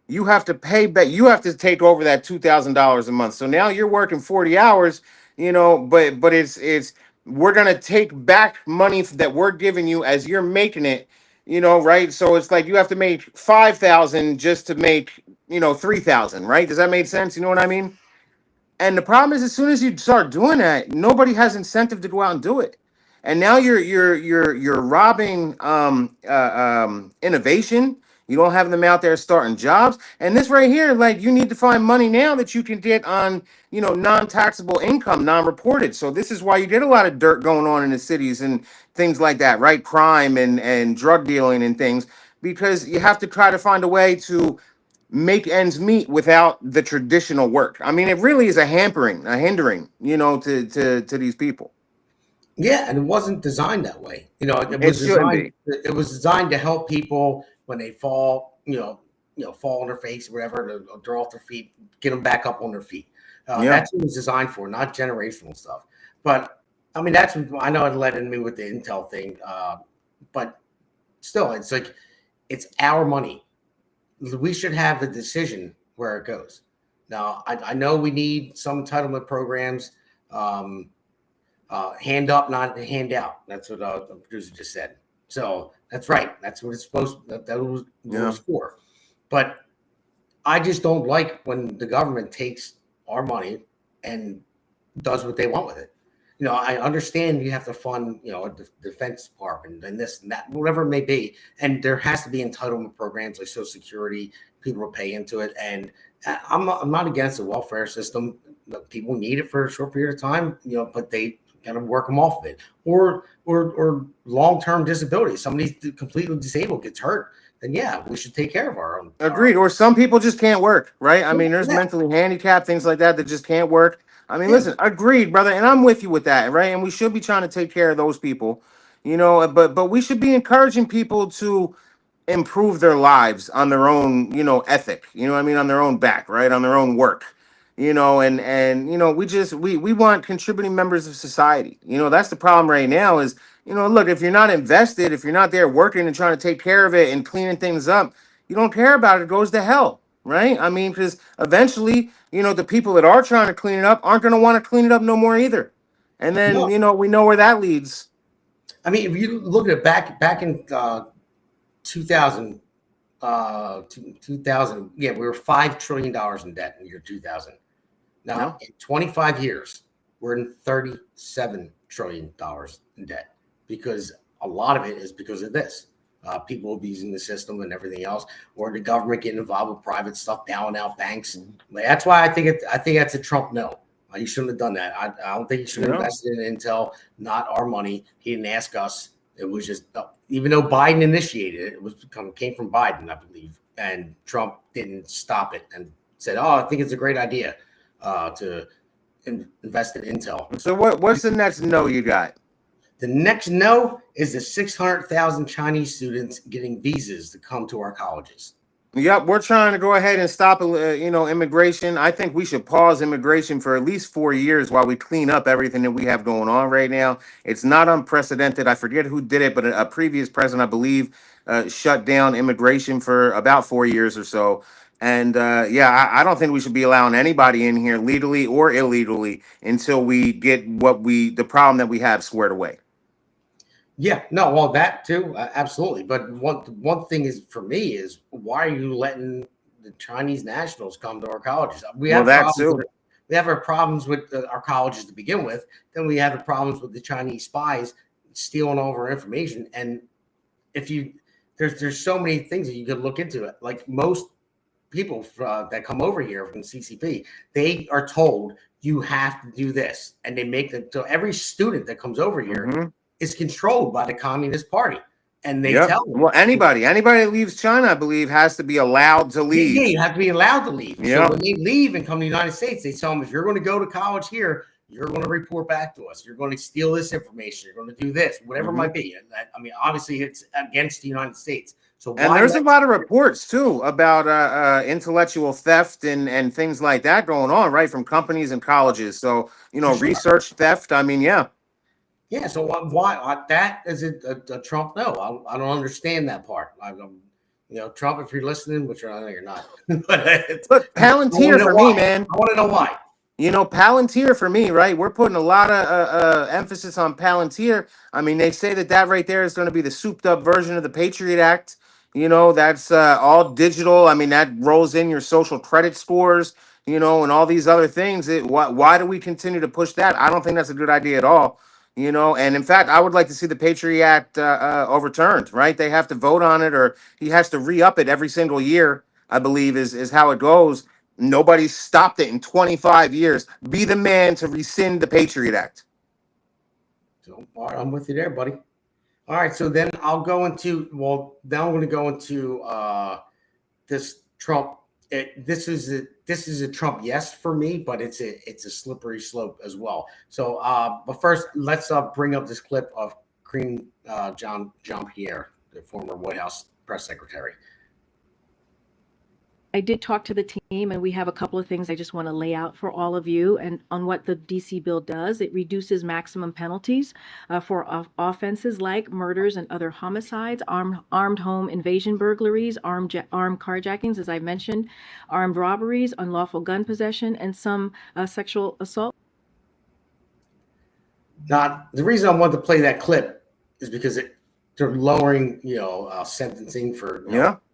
Speaker 6: you have to pay back. You have to take over that $2,000 a month. So now you're working 40 hours, but it's we're gonna take back money that we're giving you as you're making it, right? So it's like you have to make 5,000 just to make 3,000, right? Does that make sense? You know what I mean? And the problem is, as soon as you start doing that, nobody has incentive to go out and do it. And now you're robbing innovation. You don't have them out there starting jobs. And this right here, like, you need to find money now that you can get on, non-taxable income, non-reported. So this is why you get a lot of dirt going on in the cities and things like that, right? Crime and drug dealing and things, because you have to try to find a way to make ends meet without the traditional work. I mean, it really is a hindering, to these people.
Speaker 2: Yeah, and it wasn't designed that way.
Speaker 6: It shouldn't be.
Speaker 2: It was designed to help people when they fall, fall on their face, or whatever, to draw off their feet, get them back up on their feet.
Speaker 6: Yeah.
Speaker 2: That's what it was designed for, not generational stuff. But I mean, I know it led in me with the Intel thing, but still, it's like it's our money. We should have the decision where it goes. Now, I know we need some entitlement programs. Hand up, not hand out. That's what the producer just said. So that's right. That's what it's supposed. That was what it was for. But I just don't like when the government takes our money and does what they want with it. I understand you have to fund, the defense department and this and that, whatever it may be, and there has to be entitlement programs like Social Security. People will pay into it, and I'm not against the welfare system. People need it for a short period of time, but they got to work them off of it, or long-term disability. Somebody's completely disabled, gets hurt, then yeah, we should take care of our own.
Speaker 6: Agreed. Or some people just can't work, right? I mean, there's mentally handicapped, things like that just can't work. I mean, listen, agreed, brother, and I'm with you with that, right? And we should be trying to take care of those people, but we should be encouraging people to improve their lives on their own, ethic, on their own back, right? On their own work. We want contributing members of society. That's the problem right now is, look, if you're not invested, if you're not there working and trying to take care of it and cleaning things up, you don't care about it. It goes to hell, right? I mean, because eventually, the people that are trying to clean it up aren't going to want to clean it up no more either. And then, we know where that leads.
Speaker 2: I mean, if you look at back in 2000, 2000, we were $5 trillion in debt in the year 2000. Now, in 25 years, we're in $37 trillion in debt, because a lot of it is because of this. People abusing the system and everything else, or the government getting involved with private stuff, bailing out banks. That's why I think that's a Trump no. You shouldn't have done that. I don't think you should have invested in Intel, not our money. He didn't ask us. It was just, even though Biden initiated it, came from Biden, I believe, and Trump didn't stop it and said, "Oh, I think it's a great idea to invest in Intel."
Speaker 6: So what's the next no you got?
Speaker 2: The next no is the 600,000 Chinese students getting visas to come to our colleges.
Speaker 6: Yep, we're trying to go ahead and stop, immigration. I think we should pause immigration for at least 4 years while we clean up everything that we have going on right now. It's not unprecedented. I forget who did it, but a previous president, I believe, shut down immigration for about 4 years or so. And I don't think we should be allowing anybody in here legally or illegally until we get the problem that we have squared away.
Speaker 2: Yeah, no, well, that too, absolutely. But one thing is, for me, is why are you letting the Chinese nationals come to our colleges? We have our problems with our colleges to begin with. Then we have the problems with the Chinese spies stealing all of our information. And there's so many things that you could look into it. Like most people that come over here from CCP, they are told you have to do this, and they make so every student that comes over here is controlled by the Communist Party, and they tell them.
Speaker 6: Well, anybody that leaves China, I believe, has to be allowed to leave.
Speaker 2: Yeah, you have to be allowed to leave. So when they leave and come to the United States, they tell them, if you're going to go to college here, you're going to report back to us. You're going to steal this information. You're going to do this, whatever it might be. I mean, obviously, it's against the United States. So
Speaker 6: there's a lot of reports too about intellectual theft and things like that going on, right, from companies and colleges. So research theft. I mean, yeah.
Speaker 2: So why that is a Trump no? I don't understand that part. Trump, if you're listening, which I know you're not. But
Speaker 6: look, Palantir for me, man.
Speaker 2: I want to know why.
Speaker 6: Palantir for me, right? We're putting a lot of emphasis on Palantir. I mean, they say that right there is going to be the souped up version of the Patriot Act. That's all digital. I mean, that rolls in your social credit scores, and all these other things. Why do we continue to push that? I don't think that's a good idea at all. And in fact, I would like to see the Patriot Act overturned, right? They have to vote on it, or he has to re-up it every single year, I believe is how it goes. Nobody's stopped it in 25 years. Be the man to rescind the Patriot Act.
Speaker 2: So I'm with you there, buddy. All right, so then I'll go into, now I'm going to go into this Trump this is a Trump yes for me, but it's a slippery slope as well. So, but first, let's bring up this clip of Jean-Pierre, the former White House press secretary.
Speaker 9: I did talk to the team, and we have a couple of things I just want to lay out for all of you and on what the DC bill does. It reduces maximum penalties for offenses like murders and other homicides, armed home invasion burglaries, armed carjackings, as I mentioned, armed robberies, unlawful gun possession, and some sexual assault.
Speaker 2: Now, the reason I wanted to play that clip is because they're lowering, sentencing for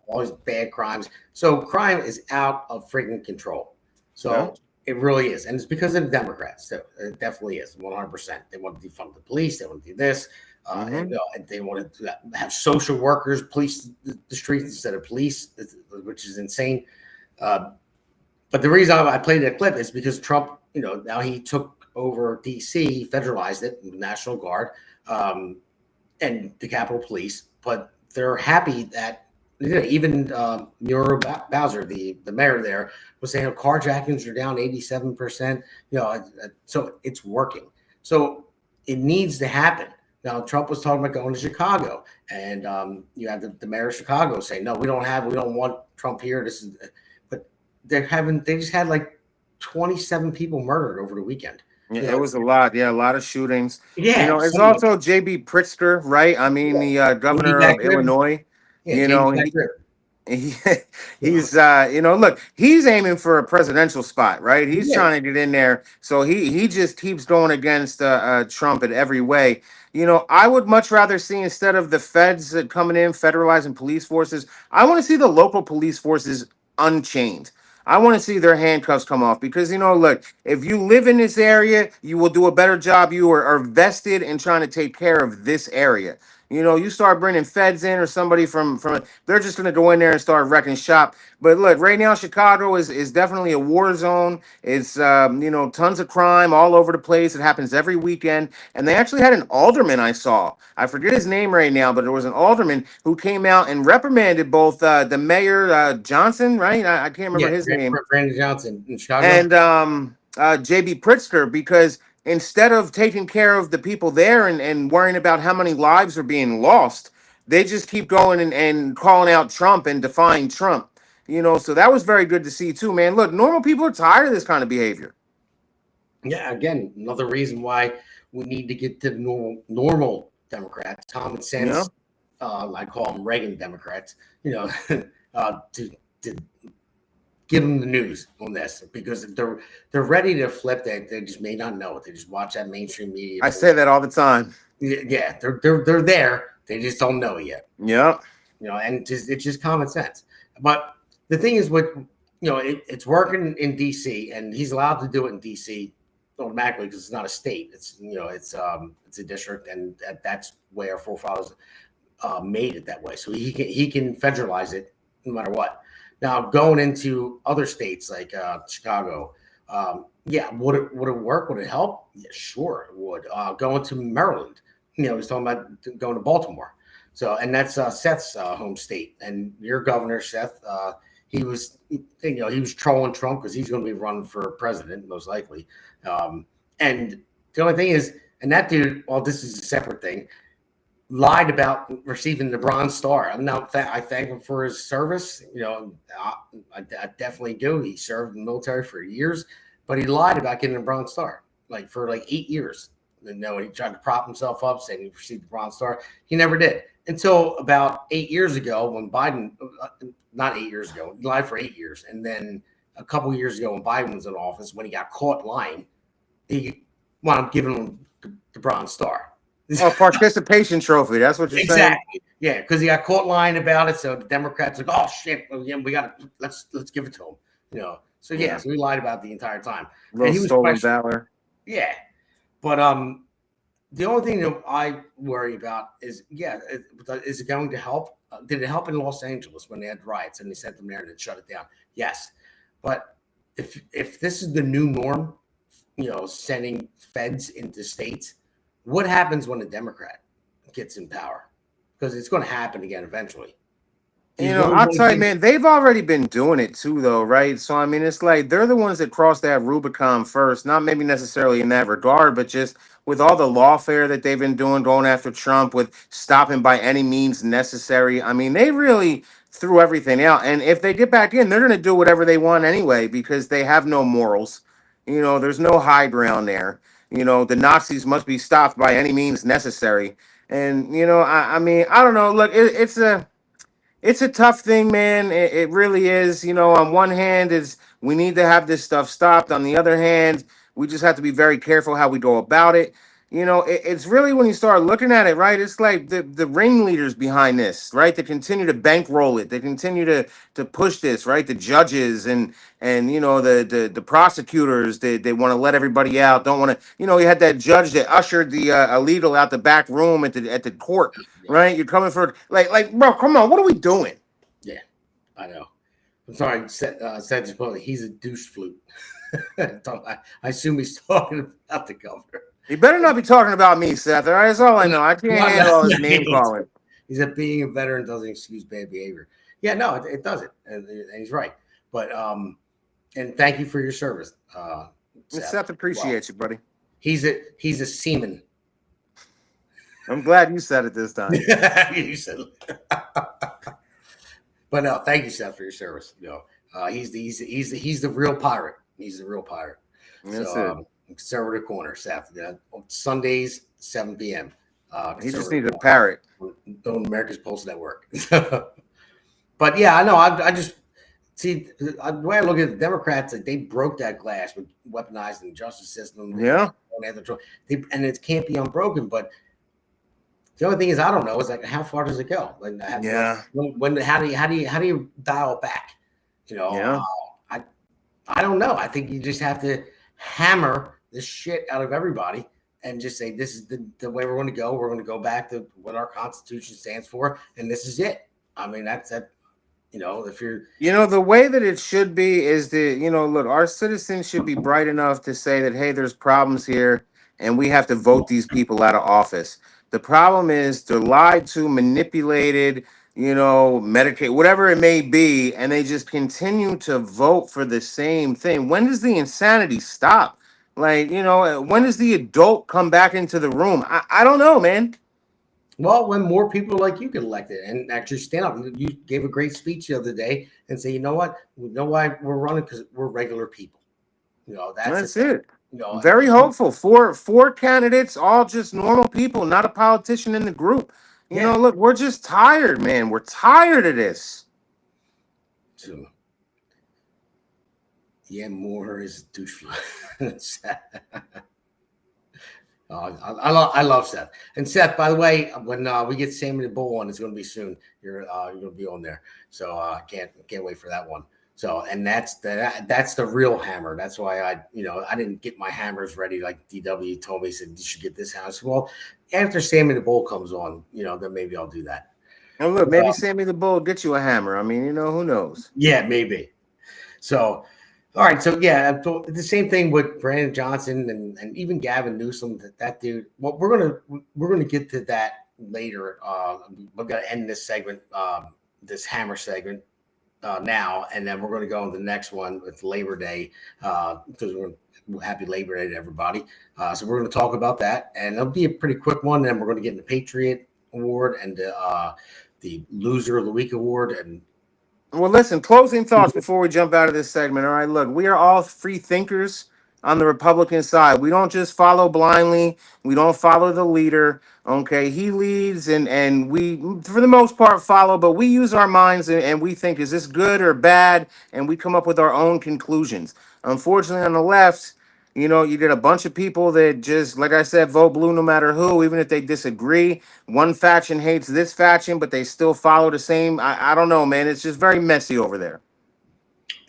Speaker 2: all these bad crimes. So crime is out of freaking control. So it really is. And it's because of the Democrats. So it definitely is 100%. They want to defund the police. They want to do this. And they want to have social workers police the streets instead of police, which is insane. But the reason I played that clip is because Trump, now he took over DC, he federalized it, the National Guard, and the Capitol Police. But they're happy that even Muriel Bowser, the mayor there, was saying carjackings are down 87%. So it's working. So it needs to happen. Now, Trump was talking about going to Chicago, and you have the mayor of Chicago saying, "No, we don't want Trump here." But they just had like 27 people murdered over the weekend.
Speaker 6: Yeah, it was a lot. Yeah, a lot of shootings.
Speaker 2: Yeah,
Speaker 6: it's also J.B. Pritzker, right? I mean, the governor of Illinois.
Speaker 2: Yeah,
Speaker 6: he's look, he's aiming for a presidential spot, right? He's trying to get in there. So he just keeps going against Trump in every way. I would much rather see, instead of the feds coming in, federalizing police forces, I want to see the local police forces unchained. I want to see their handcuffs come off because, look, if you live in this area, you will do a better job. You are vested in trying to take care of this area. You start bringing feds in or somebody from they're just going to go in there and start wrecking shop. But look, right now, Chicago is definitely a war zone. It's, tons of crime all over the place. It happens every weekend. And they actually had an alderman I saw. I forget his name right now, but there was an alderman who came out and reprimanded both the mayor, Johnson, right? I can't remember his name.
Speaker 2: Brandon Johnson in Chicago.
Speaker 6: And J.B. Pritzker, because instead of taking care of the people there and worrying about how many lives are being lost, they just keep going and calling out Trump and defying Trump. So that was very good to see too, man. Look, normal people are tired of this kind of behavior.
Speaker 2: Yeah, again, another reason why we need to get to normal Democrats, common sense. I call them Reagan Democrats. To give them the news on this, because they're ready to flip that. They just may not know it. They just watch that mainstream media.
Speaker 6: I say that all the time.
Speaker 2: Yeah, they're there. They just don't know it yet.
Speaker 6: Yeah.
Speaker 2: And it's just common sense. But the thing is, it's working in DC, and he's allowed to do it in DC automatically because it's not a state. It's a district, and that's where our forefathers made it that way. So he can federalize it no matter what. Now, going into other states like Chicago, would it work? Would it help? Yeah, sure, it would. Going to Maryland, he's talking about going to Baltimore. So, and that's Seth's home state. And your governor, Seth, he was trolling Trump because he's going to be running for president, most likely. And the only thing is, and that dude, well, this is a separate thing, lied about receiving the Bronze Star. I thank him for his service. I definitely do. He served in the military for years, but he lied about getting a Bronze Star, for 8 years. And he tried to prop himself up, saying he received the Bronze Star. He never did until about 8 years ago when Biden, not 8 years ago, he lied for 8 years. And then a couple of years ago when Biden was in office, when he got caught lying, he wound up giving him the Bronze Star.
Speaker 6: Oh, participation trophy. That's what you're saying.
Speaker 2: Exactly. Yeah, because he got caught lying about it. So the Democrats like, oh shit, we got to let's give it to him. So so he lied about it the entire time.
Speaker 6: And he was stolen valor.
Speaker 2: Yeah, but the only thing that I worry about is is it going to help? Did it help in Los Angeles when they had riots and they sent them there and it shut it down? Yes, but if this is the new norm, sending feds into states. What happens when a Democrat gets in power? Because it's going to happen again eventually. He's
Speaker 6: I'll
Speaker 2: really
Speaker 6: tell you,
Speaker 2: going
Speaker 6: man, they've already been doing it too, though, right? So, I mean, it's like they're the ones that crossed that Rubicon first, not maybe necessarily in that regard, but just with all the lawfare that they've been doing, going after Trump, with stopping by any means necessary. I mean, they really threw everything out. And if they get back in, they're going to do whatever they want anyway because they have no morals. There's no high ground there. The Nazis must be stopped by any means necessary. And, I mean, I don't know. Look, it's a tough thing, man. It really is. On one hand, is we need to have this stuff stopped. On the other hand, we just have to be very careful how we go about it. It's really when you start looking at it, right? It's like the ringleaders behind this, right? They continue to bankroll it. They continue to push this, right? The judges and the prosecutors. They want to let everybody out. Don't want to. You had that judge that ushered the illegal out the back room at the court. Right, you're coming for like, bro. Come on, what are we doing?
Speaker 2: Yeah, I know. I'm sorry, said he's a douche flute. I assume he's talking about the governor.
Speaker 6: He better not be talking about me, Seth. All right, that's all I know. I can't handle all this name calling.
Speaker 2: He said being a veteran doesn't excuse bad behavior. Yeah, no, it doesn't, and he's right. But and thank you for your service,
Speaker 6: Seth appreciates you, buddy.
Speaker 2: He's a seaman.
Speaker 6: I'm glad you said it this time.
Speaker 2: You said it. But no, thank you, Seth, for your service. He's the real pirate. He's the real pirate.
Speaker 6: That's
Speaker 2: so, Conservative Corner, Seth. Sundays, 7 p.m.
Speaker 6: He just needs a parrot.
Speaker 2: On America's Pulse Network. But yeah, I know. I just see the way I look at the Democrats, like they broke that glass with weaponizing the justice system.
Speaker 6: Yeah.
Speaker 2: And it can't be unbroken, but the only thing is, I don't know. Is like, how far does it go? Like,
Speaker 6: yeah.
Speaker 2: How do you dial it back?
Speaker 6: Yeah.
Speaker 2: I don't know. I think you just have to hammer the shit out of everybody and just say, this is the way we're going to go. We're going to go back to what our Constitution stands for, and this is it. I mean, that's that. If you're,
Speaker 6: the way that it should be is that, look, our citizens should be bright enough to say that, hey, there's problems here, and we have to vote these people out of office. The problem is they're lied to, manipulated, medicate, whatever it may be, and they just continue to vote for the same thing. When does the insanity stop? Like, when does the adult come back into the room? I don't know, man.
Speaker 2: Well, when more people like you get elected and actually stand up. You gave a great speech the other day and say, you know what? We know why we're running, because we're regular people. That's
Speaker 6: it. Very hopeful. Four candidates, all just normal people, not a politician in the group. Look, we're just tired, man. We're tired of this.
Speaker 2: So, yeah, more is douche. I love Seth. And Seth, by the way, when we get Sammy the Bull on, it's going to be soon. You're going to be on there, so I can't wait for that one. So, and that's the real hammer. That's why I didn't get my hammers ready. Like DW told me, he said you should get this house. Well, after Sammy the Bull comes on, then maybe I'll do that.
Speaker 6: And look, maybe Sammy the Bull get you a hammer. I mean, who knows?
Speaker 2: Yeah, maybe. So, all right. So yeah, the same thing with Brandon Johnson and even Gavin Newsom. That dude. Well, we're gonna get to that later. We've got to end this segment, this hammer segment. Now, and then we're going to go on the next one with Labor Day, because we're happy Labor Day to everybody. So we're going to talk about that, and it'll be a pretty quick one. And then we're going to get in the Patriot Award and the Loser of the Week Award. And
Speaker 6: well, listen, closing thoughts before we jump out of this segment. All right, look, we are all free thinkers on the Republican side. We don't just follow blindly. We don't follow the leader. Okay, he leads and we, for the most part, follow, but we use our minds and we think, is this good or bad? And we come up with our own conclusions. Unfortunately, on the left, you get a bunch of people that just, like I said, vote blue no matter who, even if they disagree. One faction hates this faction, but they still follow the same. I don't know, man. It's just very messy over there.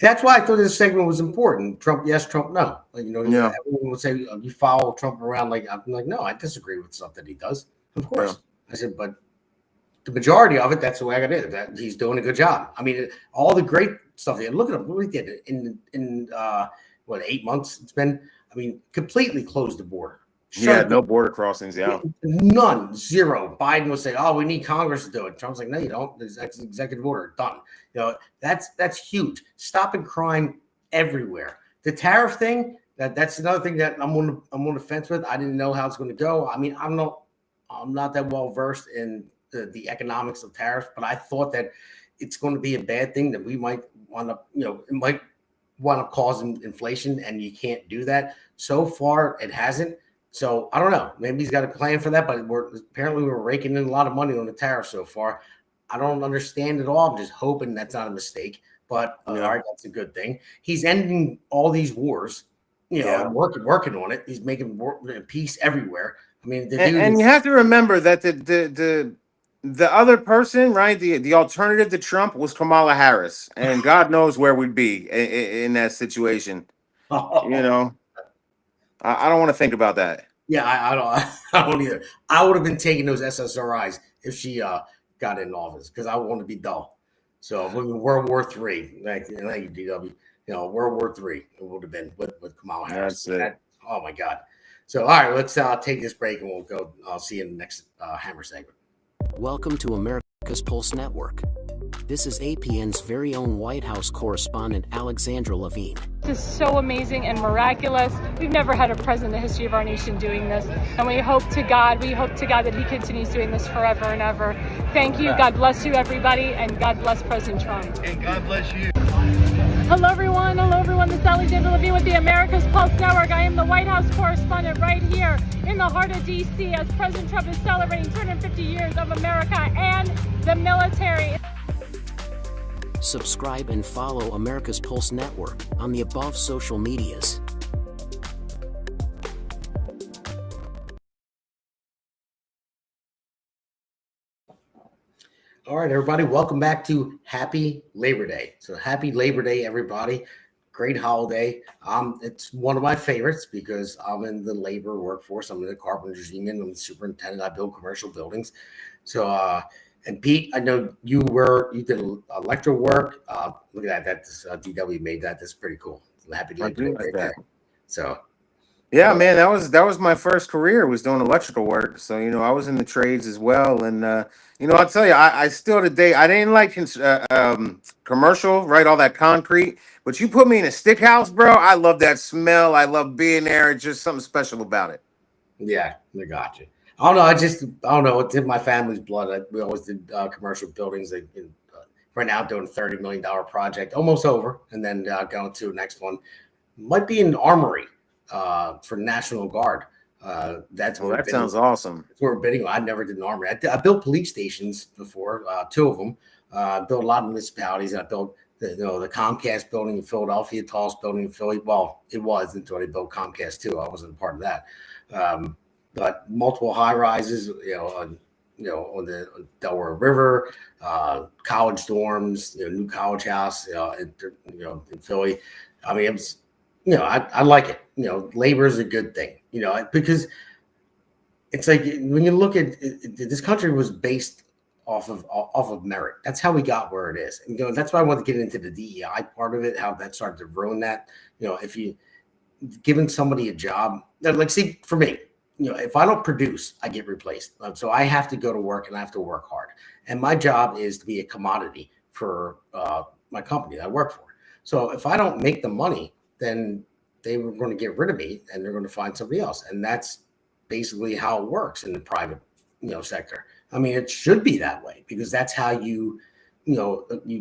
Speaker 2: That's why I thought this segment was important. Trump, yes, Trump, no. Like,
Speaker 6: Yeah.
Speaker 2: Everyone would say, you follow Trump around. Like, I'm like, no, I disagree with stuff that he does. Of course. Yeah. I said, but the majority of it, that's the way I got it. That he's doing a good job. I mean, all the great stuff. Look at him. What he did in 8 months it's been. I mean, completely closed the border.
Speaker 6: Yeah, no border crossings. Yeah.
Speaker 2: None, zero. Biden would say, "Oh, we need Congress to do it." Trump's like, "No, you don't. There's executive order done." That's huge. Stopping crime everywhere. The tariff thing, that's another thing that I'm on the fence with. I didn't know how it's going to go. I mean, I'm not that well versed in the economics of tariffs, but I thought that it's going to be a bad thing, that we might want to, it might want to cause inflation, and you can't do that. So far, it hasn't. So I don't know. Maybe he's got a plan for that, but we're raking in a lot of money on the tariff so far. I don't understand it all. I'm just hoping that's not a mistake. But all right, that's a good thing. He's ending all these wars, and working on it. He's making peace everywhere. I mean,
Speaker 6: and you have to remember that the other person, right? The alternative to Trump was Kamala Harris, and God knows where we'd be in that situation. I don't want to think about that.
Speaker 2: Yeah, I don't either. I would have been taking those SSRIs if she got in office, because I want to be dull. So World War III, thank you, DW. World War III, it would have been with Kamala Harris.
Speaker 6: That's it.
Speaker 2: Oh my God. So all right, let's take this break, and we'll go. I'll see you in the next Hammer segment.
Speaker 8: Welcome to America's Pulse Network. This is APN's very own White House correspondent, Alexandra Levine.
Speaker 10: This is so amazing and miraculous. We've never had a president in the history of our nation doing this. And we hope to God that he continues doing this forever and ever. Thank you. God bless you, everybody. And God bless President Trump.
Speaker 11: And God bless you.
Speaker 10: Hello, everyone. This is Alexandra Levine with the America's Pulse Network. I am the White House correspondent right here in the heart of D.C. as President Trump is celebrating 250 years of America and the military.
Speaker 8: Subscribe and follow America's Pulse Network on the above social medias.
Speaker 2: All right, everybody, welcome back to Happy Labor Day. So happy Labor Day, everybody. Great holiday. It's one of my favorites because I'm in the labor workforce. I'm in the carpenters union. I'm the superintendent. I build commercial buildings. So, and Pete, I know you did electro work. Look at that. That's DW made that. That's pretty cool. I'm happy to do right there. So,
Speaker 6: yeah, man, that was my first career, was doing electrical work. So, I was in the trades as well. And, I'll tell you, I still today, I didn't like commercial, right? All that concrete. But you put me in a stick house, bro. I love that smell. I love being there. It's just something special about it.
Speaker 2: Yeah, I got you. I don't know. It's in my family's blood. We always did commercial buildings. Right now, doing a $30 million project, almost over, and then going to the next one. Might be an armory for National Guard. That
Speaker 6: sounds awesome.
Speaker 2: That's where we're bidding. I never did an armory. I built police stations before, 2 of them. Built a lot of municipalities. I built the Comcast building in Philadelphia, tallest building in Philly. Well, it was until they built Comcast too. I wasn't a part of that. But multiple high rises, on the Delaware River, college dorms, new college house, in Philly. I mean, it was, I like it. Labor is a good thing, because it's like when you look at it, this country was based off of merit. That's how we got where it is. And that's why I want to get into the DEI part of it, how that started to ruin that. If you giving somebody a job, like, see, for me, if I don't produce, I get replaced. So I have to go to work and I have to work hard. And my job is to be a commodity for my company that I work for. So if I don't make the money, then they were going to get rid of me and they're going to find somebody else. And that's basically how it works in the private, sector. I mean, it should be that way because that's how you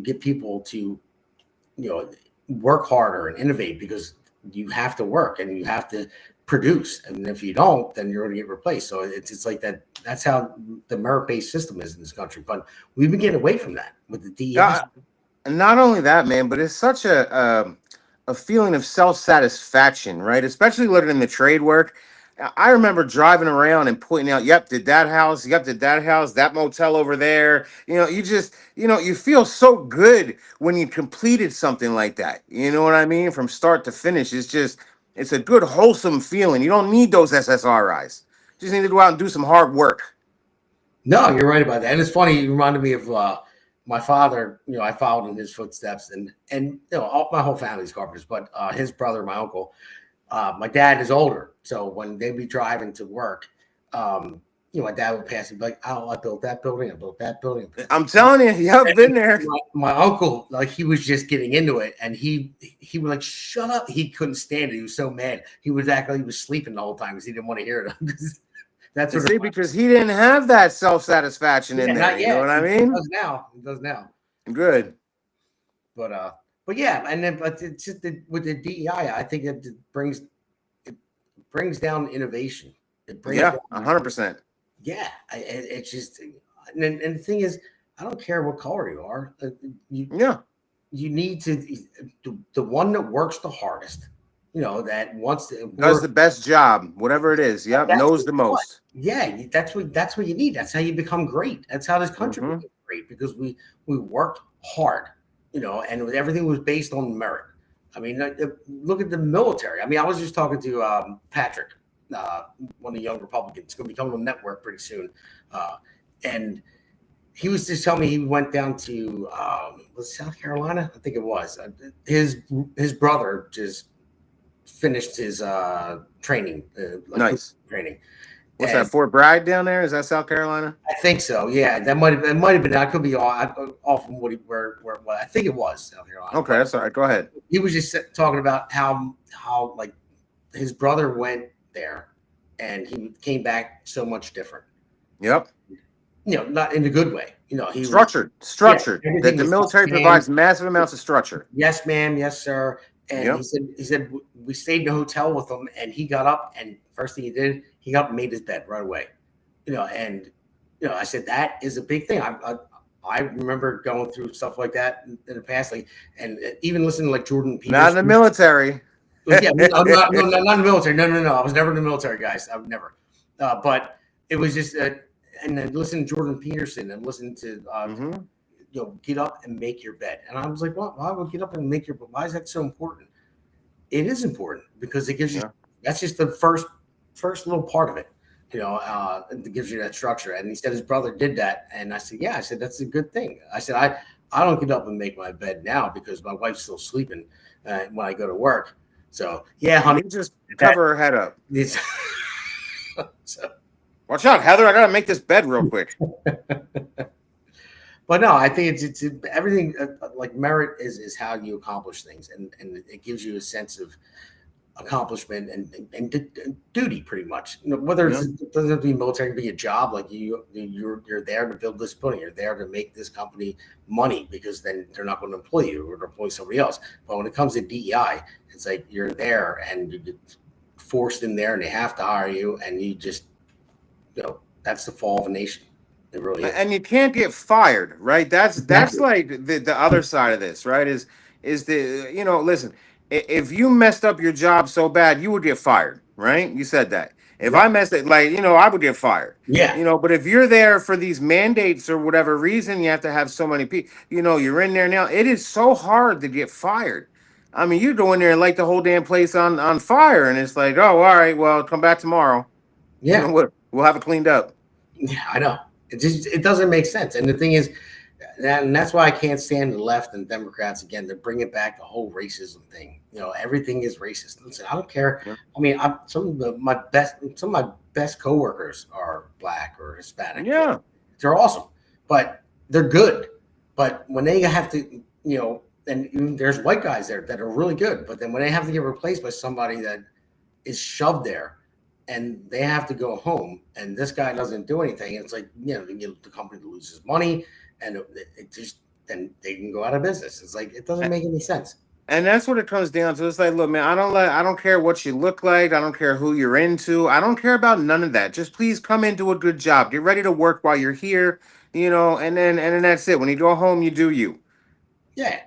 Speaker 2: get people to, work harder and innovate, because you have to work and you have to produce. And if you don't, then you're going to get replaced. So it's like that. That's how the merit-based system is in this country. But we've been getting away from that with the DEI.
Speaker 6: Not only that, man, but it's such a feeling of self-satisfaction, right? Especially living in the trade work. I remember driving around and pointing out, yep, did that house, that motel over there. You feel so good when you completed something like that. You know what I mean? From start to finish. It's a good, wholesome feeling. You don't need those SSRIs. You just need to go out and do some hard work.
Speaker 2: No, you're right about that. And it's funny, you reminded me of my father. I followed in his footsteps, and my whole family's carpenters, but his brother, my uncle, My dad is older, so when they'd be driving to work, my dad would pass and be like, "Oh, I built that building. I built that building."
Speaker 6: I'm telling you, I've been there.
Speaker 2: My uncle, like, he was just getting into it, and he would like, "Shut up!" He couldn't stand it. He was so mad. He was acting like he was sleeping the whole time because he didn't want to hear it. That's what
Speaker 6: because he didn't have that self-satisfaction in there.
Speaker 2: not
Speaker 6: You
Speaker 2: yet.
Speaker 6: know what I mean?
Speaker 2: He does now. He does now.
Speaker 6: Good.
Speaker 2: But yeah, and then it's just with the DEI, I think it brings down innovation. It brings
Speaker 6: 100%.
Speaker 2: Yeah, it's just, and the thing is, I don't care what color you are. You need to the one that works the hardest. That wants to
Speaker 6: does the best job, whatever it is. Yep, knows the most.
Speaker 2: Yeah, that's what you need. That's how you become great. That's how this country became great, because we worked hard. And everything was based on merit. I mean, look at the military. I mean, I was just talking to Patrick, one of the young Republicans, going to be coming on the network pretty soon, and he was just telling me he went down to was South Carolina, I think it was. His brother just finished his training,
Speaker 6: nice
Speaker 2: training.
Speaker 6: What's that, Fort Bragg down there? Is that South Carolina?
Speaker 2: I think so. Yeah, that might have been. I could be off from where I think it was South Carolina.
Speaker 6: Okay, that's all right. Go ahead.
Speaker 2: He was just talking about how like his brother went there and he came back so much different.
Speaker 6: Yep.
Speaker 2: Not in a good way. He
Speaker 6: structured.
Speaker 2: Yeah,
Speaker 6: that the military provides massive amounts of structure.
Speaker 2: Yes, ma'am. Yes, sir. And he said we stayed in a hotel with him, and he got up, and first thing he did, he got up and made his bed right away. And I said that is a big thing. I remember going through stuff like that in the past, and even listening to like Jordan Peterson.
Speaker 6: Not in the military.
Speaker 2: Yeah, not in the military. No. I was never in the military, guys. I've never. But it was just, and then listen to Jordan Peterson and listen to, get up and make your bed. And I was like, well, why would get up and make your bed? Why is that so important? It is important because it gives you, that's just the first little part of it. It gives you that structure. And he said his brother did that. And I said, yeah, that's a good thing. I said, I don't get up and make my bed now because my wife's still sleeping when I go to work. So, yeah, honey.
Speaker 6: Just cover her head up.
Speaker 2: So,
Speaker 6: watch out, Heather. I got to make this bed real quick.
Speaker 2: But no, I think it's everything. Like merit is how you accomplish things. And it gives you a sense of accomplishment and duty, pretty much. Whether it doesn't have to be military, it can be a job. Like you're there to build this building. You're there to make this company money, because then they're not going to employ you or employ somebody else. But when it comes to DEI, it's like you're there and you get forced in there, and they have to hire you, and you just, that's the fall of a nation. It really is.
Speaker 6: And you can't get fired, right? That's like the other side of this, right? Is the listen. If you messed up your job so bad, you would get fired, right? You said that. If I messed it, I would get fired.
Speaker 2: Yeah.
Speaker 6: But if you're there for these mandates or whatever reason, you have to have so many people. You're in there now. It is so hard to get fired. I mean, you go in there and light the whole damn place on fire, and it's like, oh, all right, well, come back tomorrow.
Speaker 2: Yeah.
Speaker 6: We'll have it cleaned up.
Speaker 2: Yeah, I know. It doesn't make sense. And the thing is, and that's why I can't stand the left and Democrats again. They're bringing back the whole racism thing. Everything is racist. Listen, I don't care. Yeah. I mean, some of my best coworkers are Black or Hispanic.
Speaker 6: Yeah,
Speaker 2: they're awesome, but they're good. But when they have to, and there's white guys there that are really good, but then when they have to get replaced by somebody that is shoved there, and they have to go home, and this guy doesn't do anything, it's like, the company loses money, and then they can go out of business. It's like, it doesn't make any sense.
Speaker 6: And that's what it comes down to. It's like, look, man, I don't care what you look like. I don't care who you're into. I don't care about none of that. Just please come into a good job. Get ready to work while you're here, and then that's it. When you go home, you do you.
Speaker 2: Yeah.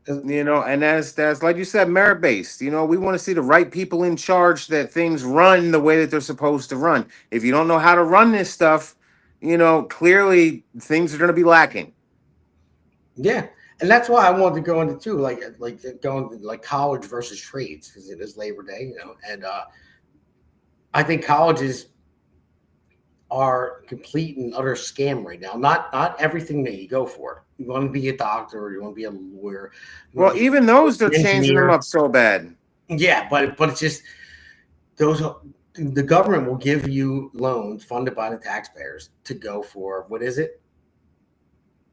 Speaker 6: And that's like you said, merit based. We want to see the right people in charge, that things run the way that they're supposed to run. If you don't know how to run this stuff, clearly things are going to be lacking.
Speaker 2: Yeah, and that's why I wanted to go into too, like going to like college versus trades, because it is Labor Day, and I think colleges are complete and utter scam right now. Not everything that you go for. You want to be a doctor, or you want to be a lawyer.
Speaker 6: Well, even those, they're changing them up so bad.
Speaker 2: Yeah, but it's just those. The government will give you loans funded by the taxpayers to go for what is it?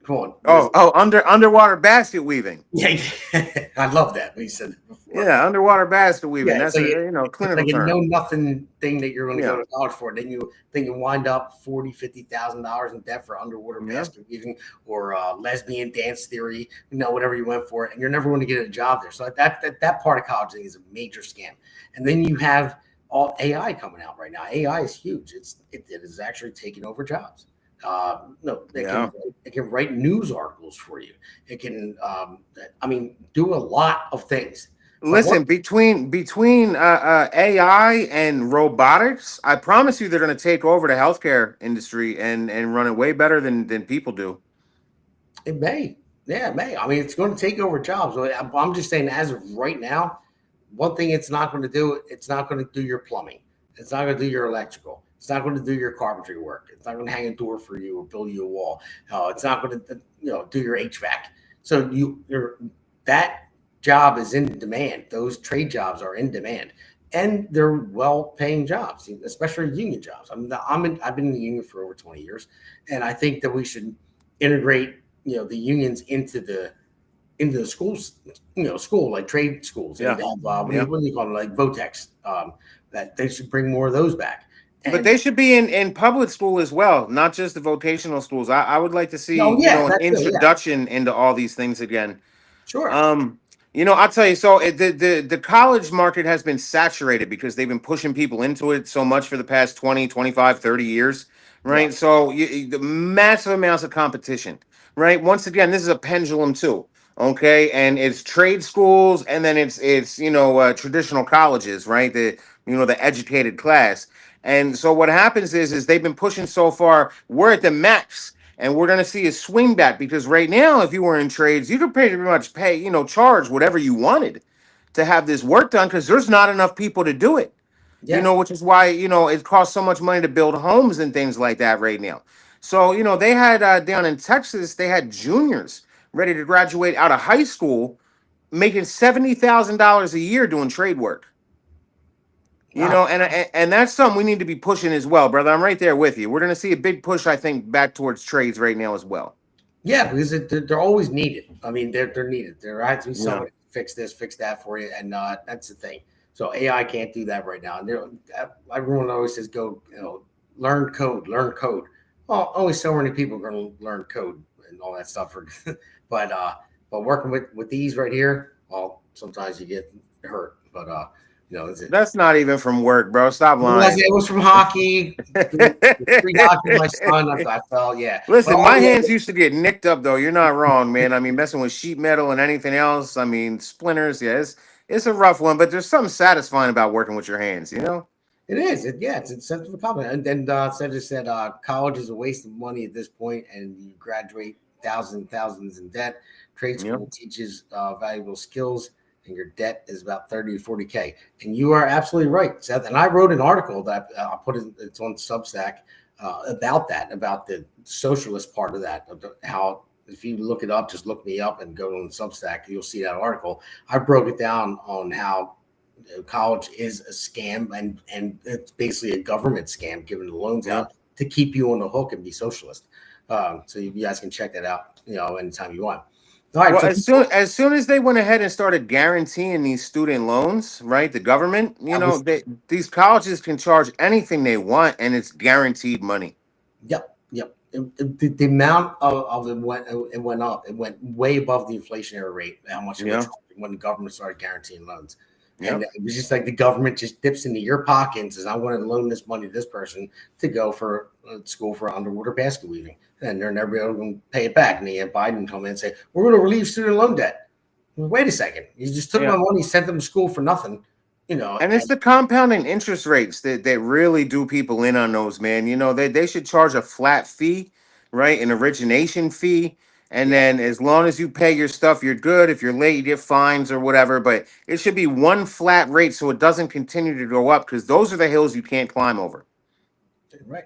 Speaker 2: Come on.
Speaker 6: Underwater basket weaving.
Speaker 2: Yeah, I love that. We said it before.
Speaker 6: Yeah, underwater basket weaving.
Speaker 2: Yeah,
Speaker 6: That's a
Speaker 2: it's
Speaker 6: clinical
Speaker 2: like a
Speaker 6: term.
Speaker 2: know nothing thing that you're going to
Speaker 6: Yeah.
Speaker 2: go to college for. Then you wind up $40,000-$50,000 in debt for underwater
Speaker 6: Yeah.
Speaker 2: basket weaving or lesbian dance theory. Whatever you went for, and you're never going to get a job there. So that part of college thing is a major scam. And then you have all AI coming out right now. AI is huge. It is actually taking over jobs. It can write news articles for you. It can, do a lot of things.
Speaker 6: Listen, between AI and robotics, I promise you they're going to take over the healthcare industry and run it way better than people do.
Speaker 2: It may. Yeah, it may. It's going to take over jobs. I'm just saying, as of right now, one thing it's not going to do, it's not going to do your plumbing. It's not going to do your electrical. It's not going to do your carpentry work. It's not going to hang a door for you or build you a wall. It's not going to, do your HVAC. So that job is in demand. Those trade jobs are in demand, and they're well-paying jobs, especially union jobs. I've been in the union for over 20 years, and I think that we should integrate, the unions into the schools, school like trade schools.
Speaker 6: Yeah.
Speaker 2: And have, what do you call them, like Votex? That they should bring more of those back.
Speaker 6: But they should be in public school as well, not just the vocational schools. I would like to see an introduction into all these things again.
Speaker 2: Sure.
Speaker 6: I'll tell you. So the college market has been saturated because they've been pushing people into it so much for the past 20, 25, 30 years, right?
Speaker 2: Yeah.
Speaker 6: So the massive amounts of competition, right? Once again, this is a pendulum too. Okay, and it's trade schools, and then it's traditional colleges, right? The educated class. And so what happens is they've been pushing so far, we're at the max, and we're going to see a swing back because right now, if you were in trades, you could pretty much charge whatever you wanted to have this work done because there's not enough people to do it.
Speaker 2: Yeah.
Speaker 6: Which is why, it costs so much money to build homes and things like that right now. So, they had down in Texas, they had juniors ready to graduate out of high school making $70,000 a year doing trade work. And that's something we need to be pushing as well, brother. I'm right there with you. We're going to see a big push, I think, back towards trades right now as well.
Speaker 2: Yeah, because they're always needed. They're needed. There has to be somebody to fix this, fix that for you, and that's the thing. So AI can't do that right now. And everyone always says, "Go, learn code, learn code." Well, only so many people are going to learn code and all that stuff. But working with these right here, well, sometimes you get hurt. But
Speaker 6: that's not even from work, bro. Stop lying.
Speaker 2: It was from hockey. Free hockey, my son. I fell. Yeah.
Speaker 6: Listen, my hands used to get nicked up, though. You're not wrong, man. Messing with sheet metal and anything else. Splinters. Yeah, it's a rough one, but there's something satisfying about working with your hands. It
Speaker 2: is. It's incentive of compliment. And then Cedric said, college is a waste of money at this point, and you graduate thousands in debt. Trade school teaches valuable skills, and your debt is about 30 to 40K. And you are absolutely right, Seth. And I wrote an article that I put it's on Substack about the socialist part of that, how if you look it up, just look me up and go on Substack, you'll see that article. I broke it down on how college is a scam and it's basically a government scam giving the loans out to keep you on the hook and be socialist. So you guys can check that out, anytime you want. All right,
Speaker 6: well, as soon as they went ahead and started guaranteeing these student loans, right? The government, these colleges can charge anything they want, and it's guaranteed money.
Speaker 2: Yep. The amount of it went up. It went way above the inflationary rate. How much it was when the government started guaranteeing loans. And it was just like the government just dips into your pocket and says, "I want to loan this money to this person to go for school for underwater basket weaving," and they're never going to pay it back. And they have Biden come in and say, "We're going to relieve student loan debt." Well, wait a second, you just took my money, sent them to school for nothing,
Speaker 6: And it's the compounding interest rates that really do people in on those, man. They should charge a flat fee, right? An origination fee. And then as long as you pay your stuff, you're good. If you're late, you get fines or whatever. But it should be one flat rate so it doesn't continue to go up because those are the hills you can't climb over.
Speaker 2: Right.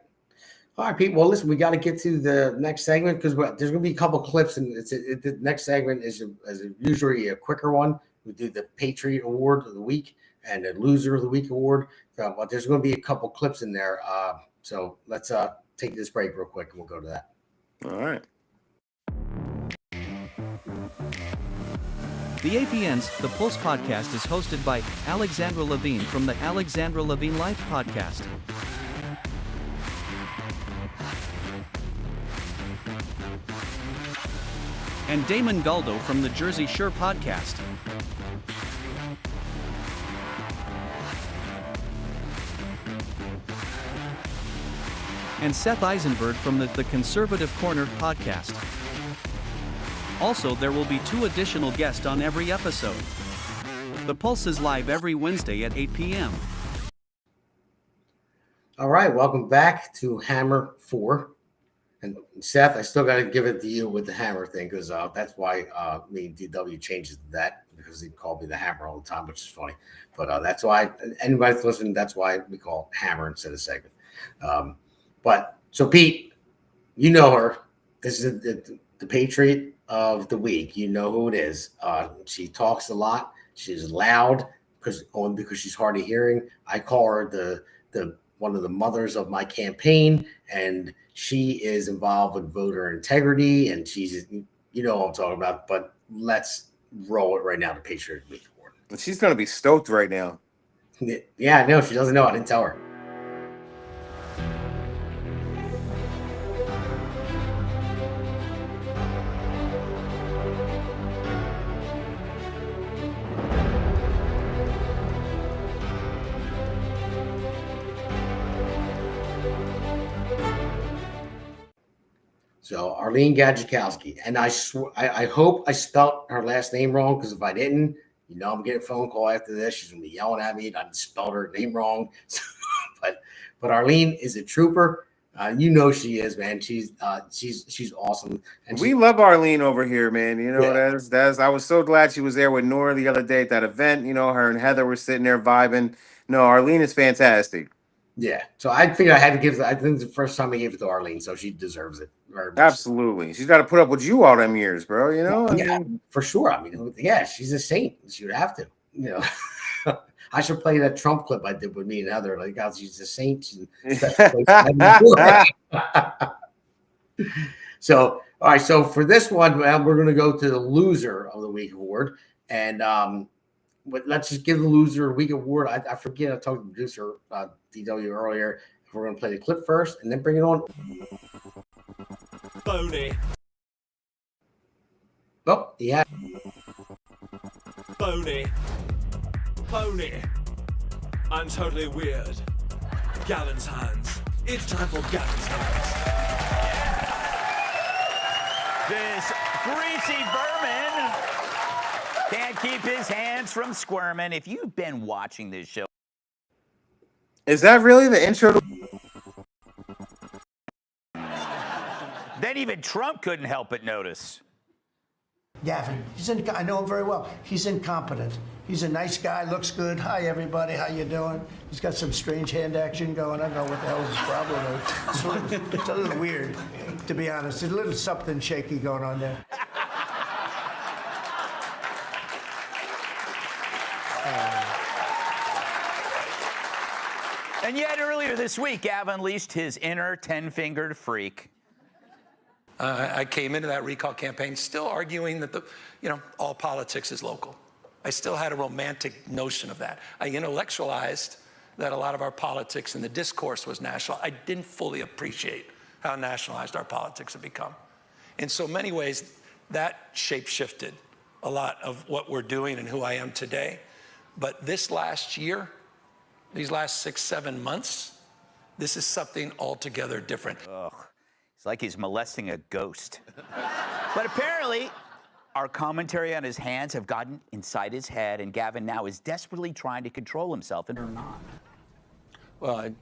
Speaker 2: All right, Pete. Well, listen, we got to get to the next segment because there's going to be a couple clips. And the next segment is usually a quicker one. We do the Patriot Award of the week. and the Loser of the Week award. But there's going to be a couple clips in there. So let's take this break real quick, and we'll go to that.
Speaker 6: All right.
Speaker 11: The APN's The Pulse podcast is hosted by Alexandra Levine from the Alexandra Levine Life podcast. And Damon Galdo from the Jersey Shore podcast. And Seth Eisenberg from the Conservative Corner podcast. Also, there will be 2 additional guests on every episode. The Pulse is live every Wednesday at 8 p.m.
Speaker 2: All right, welcome back to Hammer 4. And Seth, I still got to give it to you with the hammer thing, because that's why me and DW changes that, because he called me the Hammer all the time, which is funny. But that's why, anybody that's listening, that's why we call Hammer instead of segment. But so, Pete, you know her. This is the Patriot of the week. You know who it is. She talks a lot. She's loud because she's hard of hearing. I call her the one of the mothers of my campaign, and she is involved with voter integrity, and she's, you know what I'm talking about. But let's roll it right now to Patriot of the Week award.
Speaker 6: She's gonna be stoked right now.
Speaker 2: Yeah, no, she doesn't know. I didn't tell her. So Arlene Gadzikowski, and I hope I spelt her last name wrong, because if I didn't, you know, I'm getting a phone call after this. She's gonna be yelling at me. I spelled her name wrong. but Arlene is a trooper. You know she is, man. She's awesome. And
Speaker 6: we love Arlene over here, man. You know, that's. I was so glad she was there with Nora the other day at that event. You know, her and Heather were sitting there vibing. No, Arlene is fantastic.
Speaker 2: Yeah, so I figured I had to give. I think it's the first time I gave it to Arlene, so she deserves it.
Speaker 6: Absolutely, she's got to put up with you all them years, bro. You know,
Speaker 2: I mean, for sure. I mean, yeah, she's a saint. She would have to. You know, I should play that Trump clip I did with me and Heather. Like, how she's a saint. So, all right. So for this one, we're going to go to the Loser of the Week award, and but let's just give the Loser of the Week award. I forget. I talked to the producer DW earlier. We're going to play the clip first, and then bring it on.
Speaker 1: Phony.
Speaker 2: Oh, yeah.
Speaker 1: Phony. Phony. I'm totally weird. Gavin's hands. It's time for Gavin's hands.
Speaker 12: This greasy vermin can't keep his hands from squirming. If you've been watching this show.
Speaker 6: Is that really the intro to...
Speaker 12: Then even Trump couldn't help but notice.
Speaker 13: Gavin, I know him very well. He's incompetent. He's a nice guy, looks good. Hi, everybody, how you doing? He's got some strange hand action going. I don't know what the hell his problem is. It's a little weird, to be honest. There's a little something shaky going on there.
Speaker 12: And yet earlier this week, Gavin unleashed his inner 10-fingered freak.
Speaker 14: I came into that recall campaign still arguing that all politics is local. I still had a romantic notion of that. I intellectualized that a lot of our politics and the discourse was national. I didn't fully appreciate how nationalized our politics have become. In so many ways, that shape-shifted a lot of what we're doing and who I am today. But this last year, these last 6, 7 months, this is something altogether different.
Speaker 12: Ugh. It's like he's molesting a ghost. But apparently, our commentary on his hands have gotten inside his head, and Gavin now is desperately trying to control himself, and or not.
Speaker 14: Well,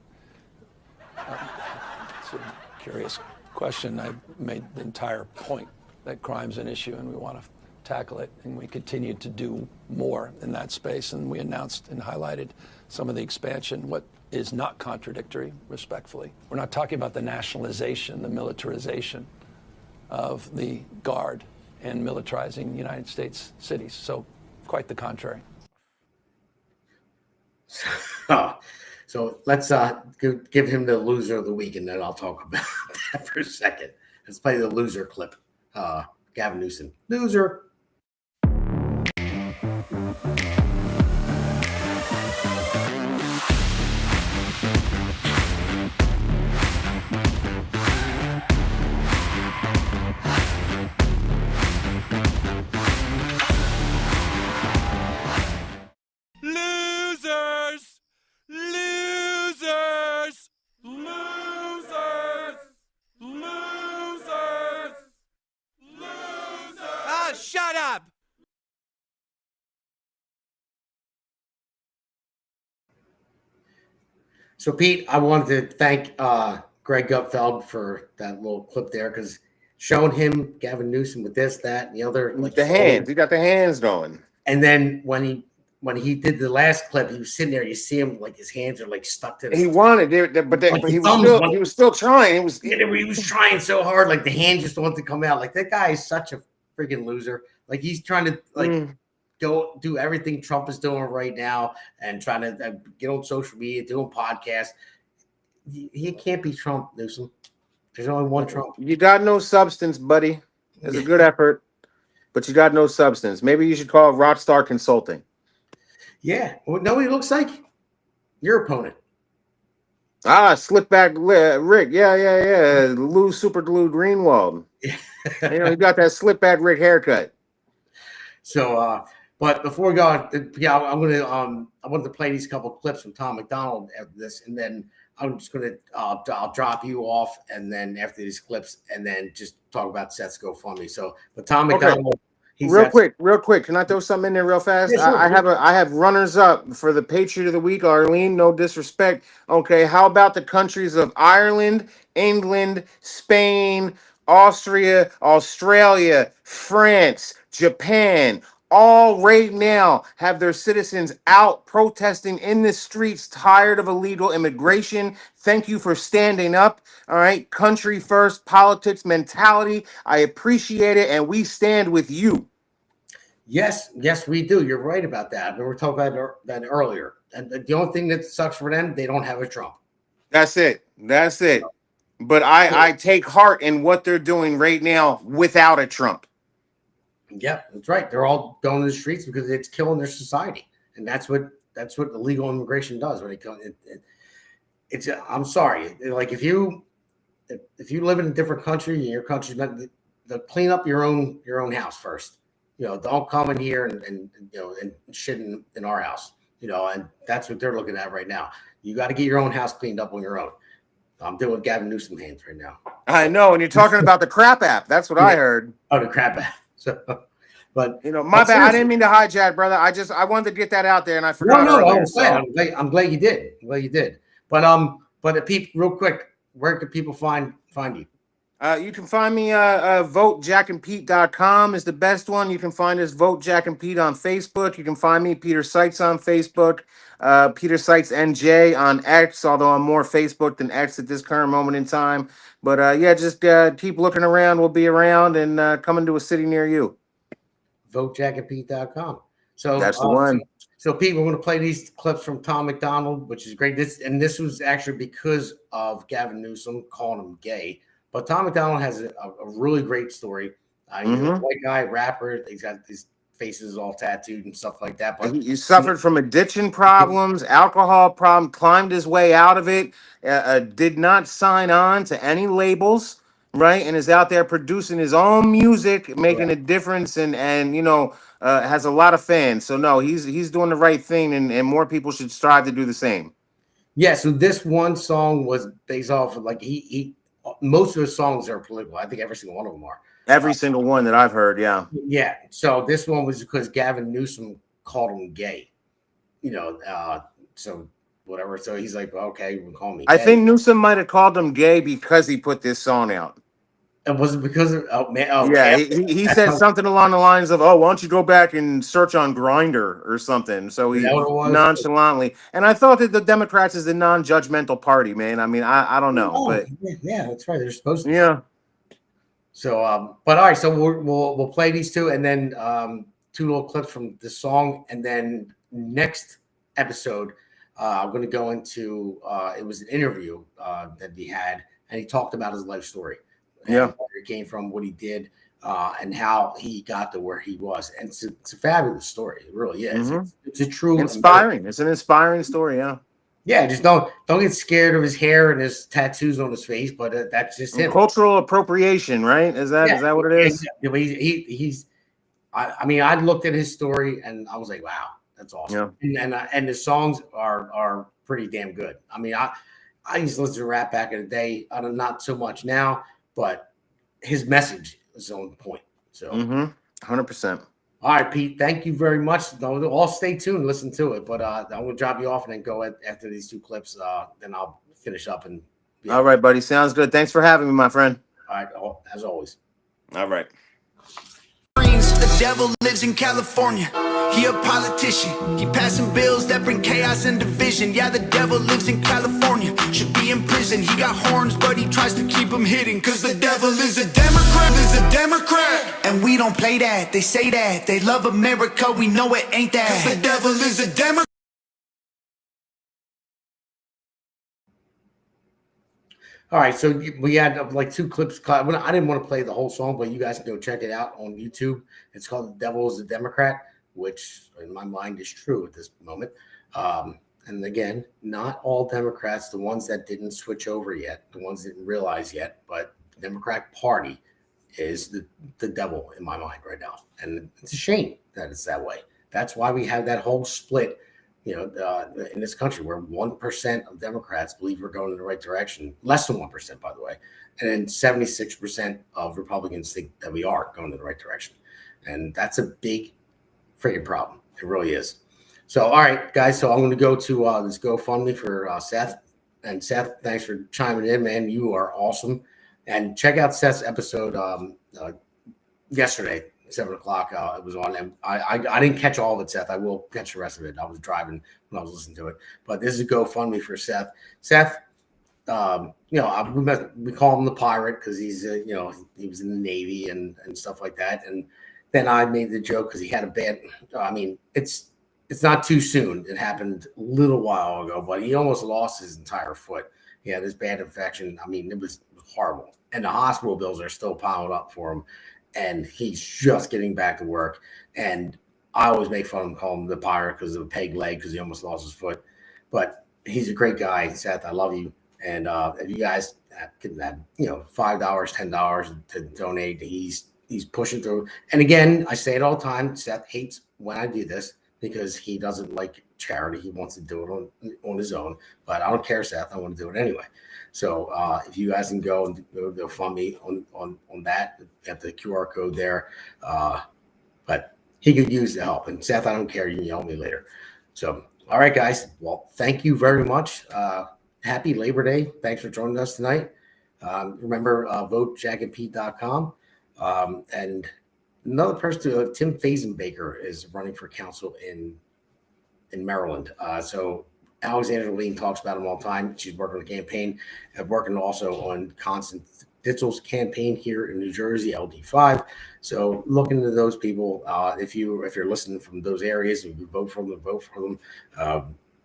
Speaker 14: it's a curious question. I made the entire point that crime's an issue, and we want to tackle it, and we continue to do more in that space, and we announced and highlighted some of the expansion, what is not contradictory, respectfully. We're not talking about the nationalization, the militarization of the Guard and militarizing United States cities. So quite the contrary.
Speaker 2: So let's give him the loser of the week, and then I'll talk about that for a second. Let's play the loser clip. Gavin Newsom, loser.
Speaker 1: Losers! Losers! Losers! Losers! Losers! Ah, shut up!
Speaker 2: So, Pete, I wanted to thank Greg Gutfeld for that little clip there, because showing him Gavin Newsom with this, that, and the other, like
Speaker 6: The hands. He got the hands going.
Speaker 2: And then when he did the last clip, he was sitting there. You see him like his hands are like stuck to.
Speaker 6: He wanted it, but he was still trying.
Speaker 2: He was trying so hard. Like the hands just want to come out. Like that guy is such a freaking loser. Like he's trying to go do everything Trump is doing right now and trying to get on social media, doing podcasts. He can't be Trump, Newsom. There's only one Trump.
Speaker 6: You got no substance, buddy. It's a good effort, but you got no substance. Maybe you should call Rockstar Consulting.
Speaker 2: Yeah. Well, nobody looks like your opponent.
Speaker 6: Slick back Rick. Yeah. Lou Super Glue Greenwald. He got that slip back Rick haircut.
Speaker 2: So, but before we go, I wanted to play these couple of clips from Tom MacDonald after this, and then I'm just gonna I'll drop you off, and then after these clips, and then just talk about Seth's GoFundMe. So, but Tom MacDonald.
Speaker 6: Real quick. Can I throw something in there real fast?
Speaker 2: Yeah, sure.
Speaker 6: I have runners up for the Patriot of the Week, Arlene. No disrespect. Okay, how about the countries of Ireland, England, Spain, Austria, Australia, France, Japan? All right now have their citizens out protesting in the streets, tired of illegal immigration. Thank you for standing up. All right, country first politics mentality. I appreciate it, and we stand with you.
Speaker 2: Yes, we do. You're right about that. We were talking about that earlier. And the only thing that sucks for them, they don't have a Trump.
Speaker 6: That's it. But I take heart in what they're doing right now without a Trump.
Speaker 2: Yep, that's right. They're all going to the streets because it's killing their society, and that's what illegal immigration does. When it comes, it's. I'm sorry. Like if you live in a different country and your country's not, clean up your own house first. Don't come in here and shit in our house. And that's what they're looking at right now. You got to get your own house cleaned up on your own. I'm doing Gavin Newsom hands right now.
Speaker 6: I know, and you're talking about the crap app. That's what I heard.
Speaker 2: Oh, the crap app. So, but
Speaker 6: my bad. I didn't mean to hijack, brother. I wanted to get that out there, and I forgot.
Speaker 2: I'm glad you did. But people, real quick, where can people find you?
Speaker 6: You can find me votejackandpete.com is the best one. You can find us Vote Jack and Pete on Facebook. You can find me Peter Sykes on Facebook, Peter Sykes NJ on X, although I'm more Facebook than X at this current moment in time. But just keep looking around. We'll be around and coming to a city near you.
Speaker 2: VoteJackandPete.com. So
Speaker 6: that's the one.
Speaker 2: So Pete, we're going to play these clips from Tom MacDonald, which is great. This was actually because of Gavin Newsom calling him gay. But Tom MacDonald has a really great story. He's a white guy, rapper. He's got his faces all tattooed and stuff like that. But
Speaker 6: he suffered from addiction problems, alcohol problem, climbed his way out of it, did not sign on to any labels, right? And is out there producing his own music, making a difference, and has a lot of fans. So no, he's doing the right thing, and more people should strive to do the same.
Speaker 2: Yeah. So this one song was based off of he most of his songs are political. I think every single one of them are.
Speaker 6: Every single one that I've heard, yeah.
Speaker 2: Yeah. So this one was because Gavin Newsom called him gay. So whatever. So he's like, okay, you can call me gay.
Speaker 6: I think Newsom might have called him gay because he put this song out.
Speaker 2: And was it because of
Speaker 6: he said something along the lines of, why don't you go back and search on Grindr or something? So he nonchalantly, and I thought that the Democrats is a non-judgmental party, man. I mean, I don't know, but
Speaker 2: yeah, that's right. They're supposed to.
Speaker 6: Yeah.
Speaker 2: So, but all right, so we'll play these two, and then two little clips from the song, and then next episode I'm going to go into it was an interview that he had, and he talked about his life story.
Speaker 6: Yeah,
Speaker 2: where he came from, what he did, and how he got to where he was. And it's a fabulous story. It really is.
Speaker 6: Mm-hmm.
Speaker 2: It's a true
Speaker 6: inspiring. It's an inspiring story. Yeah.
Speaker 2: Yeah, just don't get scared of his hair and his tattoos on his face, but that's just him.
Speaker 6: Cultural appropriation, right? Is that what it is?
Speaker 2: He's. I mean, I looked at his story and I was like, wow, that's awesome. Yeah. And the songs are pretty damn good. I mean, I used to listen to rap back in the day. I don't not so much now, but his message is on point. So
Speaker 6: 100%.
Speaker 2: All right, Pete, thank you very much. I'll stay tuned, listen to it, but I'm going to drop you off and then go after these two clips. Then I'll finish up.
Speaker 6: All right, buddy. Sounds good. Thanks for having me, my friend.
Speaker 2: All right, as always.
Speaker 6: All right.
Speaker 1: The devil lives in California. He a politician. He passing bills that bring chaos and division. Yeah, the devil lives in California. Should be in prison. He got horns, but he tries to keep them hidden. Cause the devil is a Democrat. And we don't play that. They say that. They love America. We know it ain't that. Cause the devil is a Democrat.
Speaker 2: All right, so we had like two clips. I didn't want to play the whole song, but you guys can go check it out on YouTube. It's called "The Devil Is a Democrat," which in my mind is true at this moment. And again, not all Democrats, the ones that didn't switch over yet, the ones that didn't realize yet, but the Democratic Party is the devil in my mind right now. And it's a shame that it's that way. That's why we have that whole split, in this country where 1% of Democrats believe we're going in the right direction, less than 1%, by the way. And then 76% of Republicans think that we are going in the right direction. And that's a big freaking problem. It really is. So, all right, guys. So I'm going to go to this GoFundMe for Seth. And Seth, thanks for chiming in, man. You are awesome. And check out Seth's episode yesterday, 7 o'clock. It was on. And I didn't catch all of it, Seth. I will catch the rest of it. I was driving when I was listening to it. But this is a GoFundMe for Seth. Seth, we call him the pirate because he's, he was in the Navy and stuff like that. And then I made the joke because he had a bad. I mean, it's not too soon. It happened a little while ago, but he almost lost his entire foot. He had this bad infection. I mean, it was horrible. And the hospital bills are still piling up for him. And he's just getting back to work. And I always make fun of him, call him the pirate because of a peg leg because he almost lost his foot. But he's a great guy, Seth. I love you. And if you guys can have, $5, $10 to donate, he's pushing through. And again, I say it all the time. Seth hates when I do this because he doesn't like charity. He wants to do it on his own. But I don't care, Seth. I want to do it anyway. So if you guys can go and go fund me on that, at the QR code there. But he could use the help. And Seth, I don't care. You can help me later. So, all right, guys. Well, thank you very much. Happy Labor Day. Thanks for joining us tonight. Remember, votejackandpete.com. And another person, Tim Fazenbaker, is running for council in Maryland. So Alexandra Levine talks about him all the time. She's working on the campaign, working also on Constance Ditzel's campaign here in New Jersey, LD5. So look into those people. If you're listening from those areas, if you vote for them.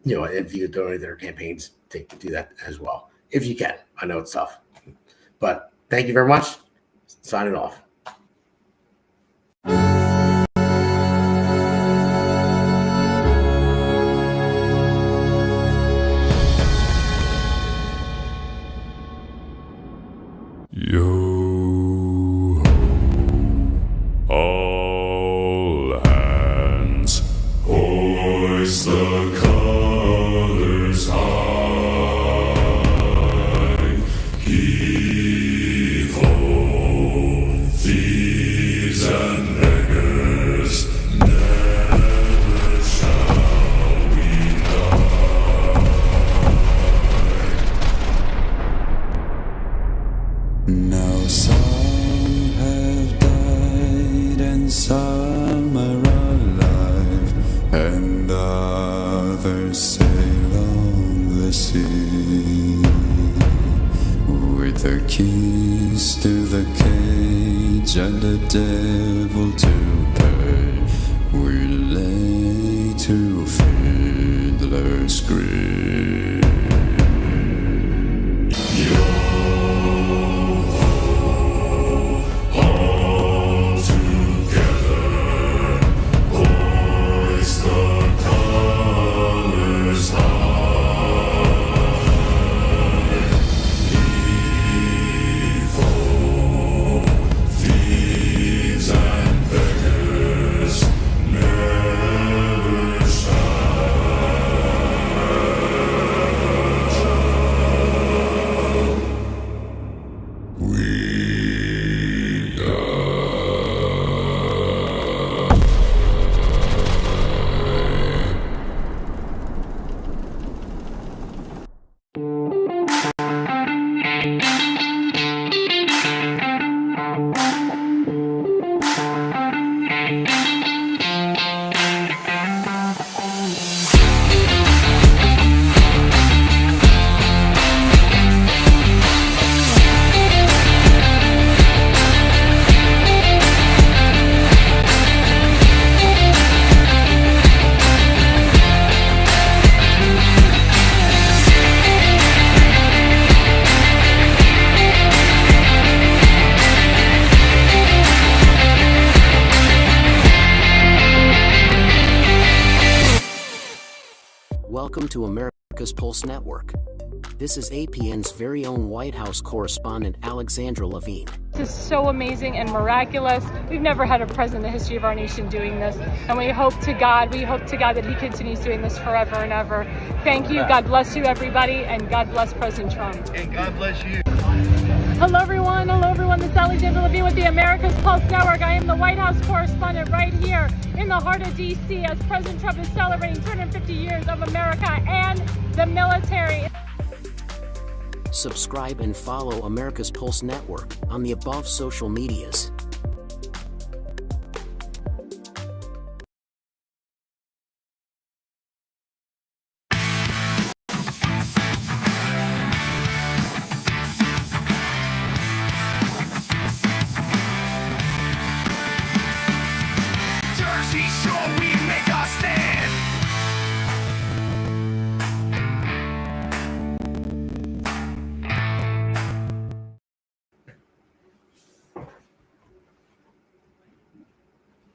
Speaker 2: If you donate their campaigns, do that as well if you can. I know it's tough, but thank you very much. Signing off.
Speaker 15: Yo, all hands, hoist the colors high, heave ho, thieves and beggars, never shall we die. Now some have died and some are alive, and others sail on the sea with their keys to the cage and the devil to pay. We lay to fiddler's grave.
Speaker 8: Welcome to America's Pulse Network. This is APN's very own White House correspondent, Alexandra Levine.
Speaker 10: This is so amazing and miraculous. We've never had a president in the history of our nation doing this. And we hope to God that he continues doing this forever and ever. Thank you. God bless you, everybody. And God bless President Trump.
Speaker 16: And God bless you.
Speaker 10: Hello, everyone. Hello, everyone. This is Alexandra Levine with the America's Pulse Network. I am the White House correspondent right here in the heart of D.C. as President Trump is celebrating 250 years of America and the military.
Speaker 8: Subscribe and follow America's Pulse Network on the above social medias.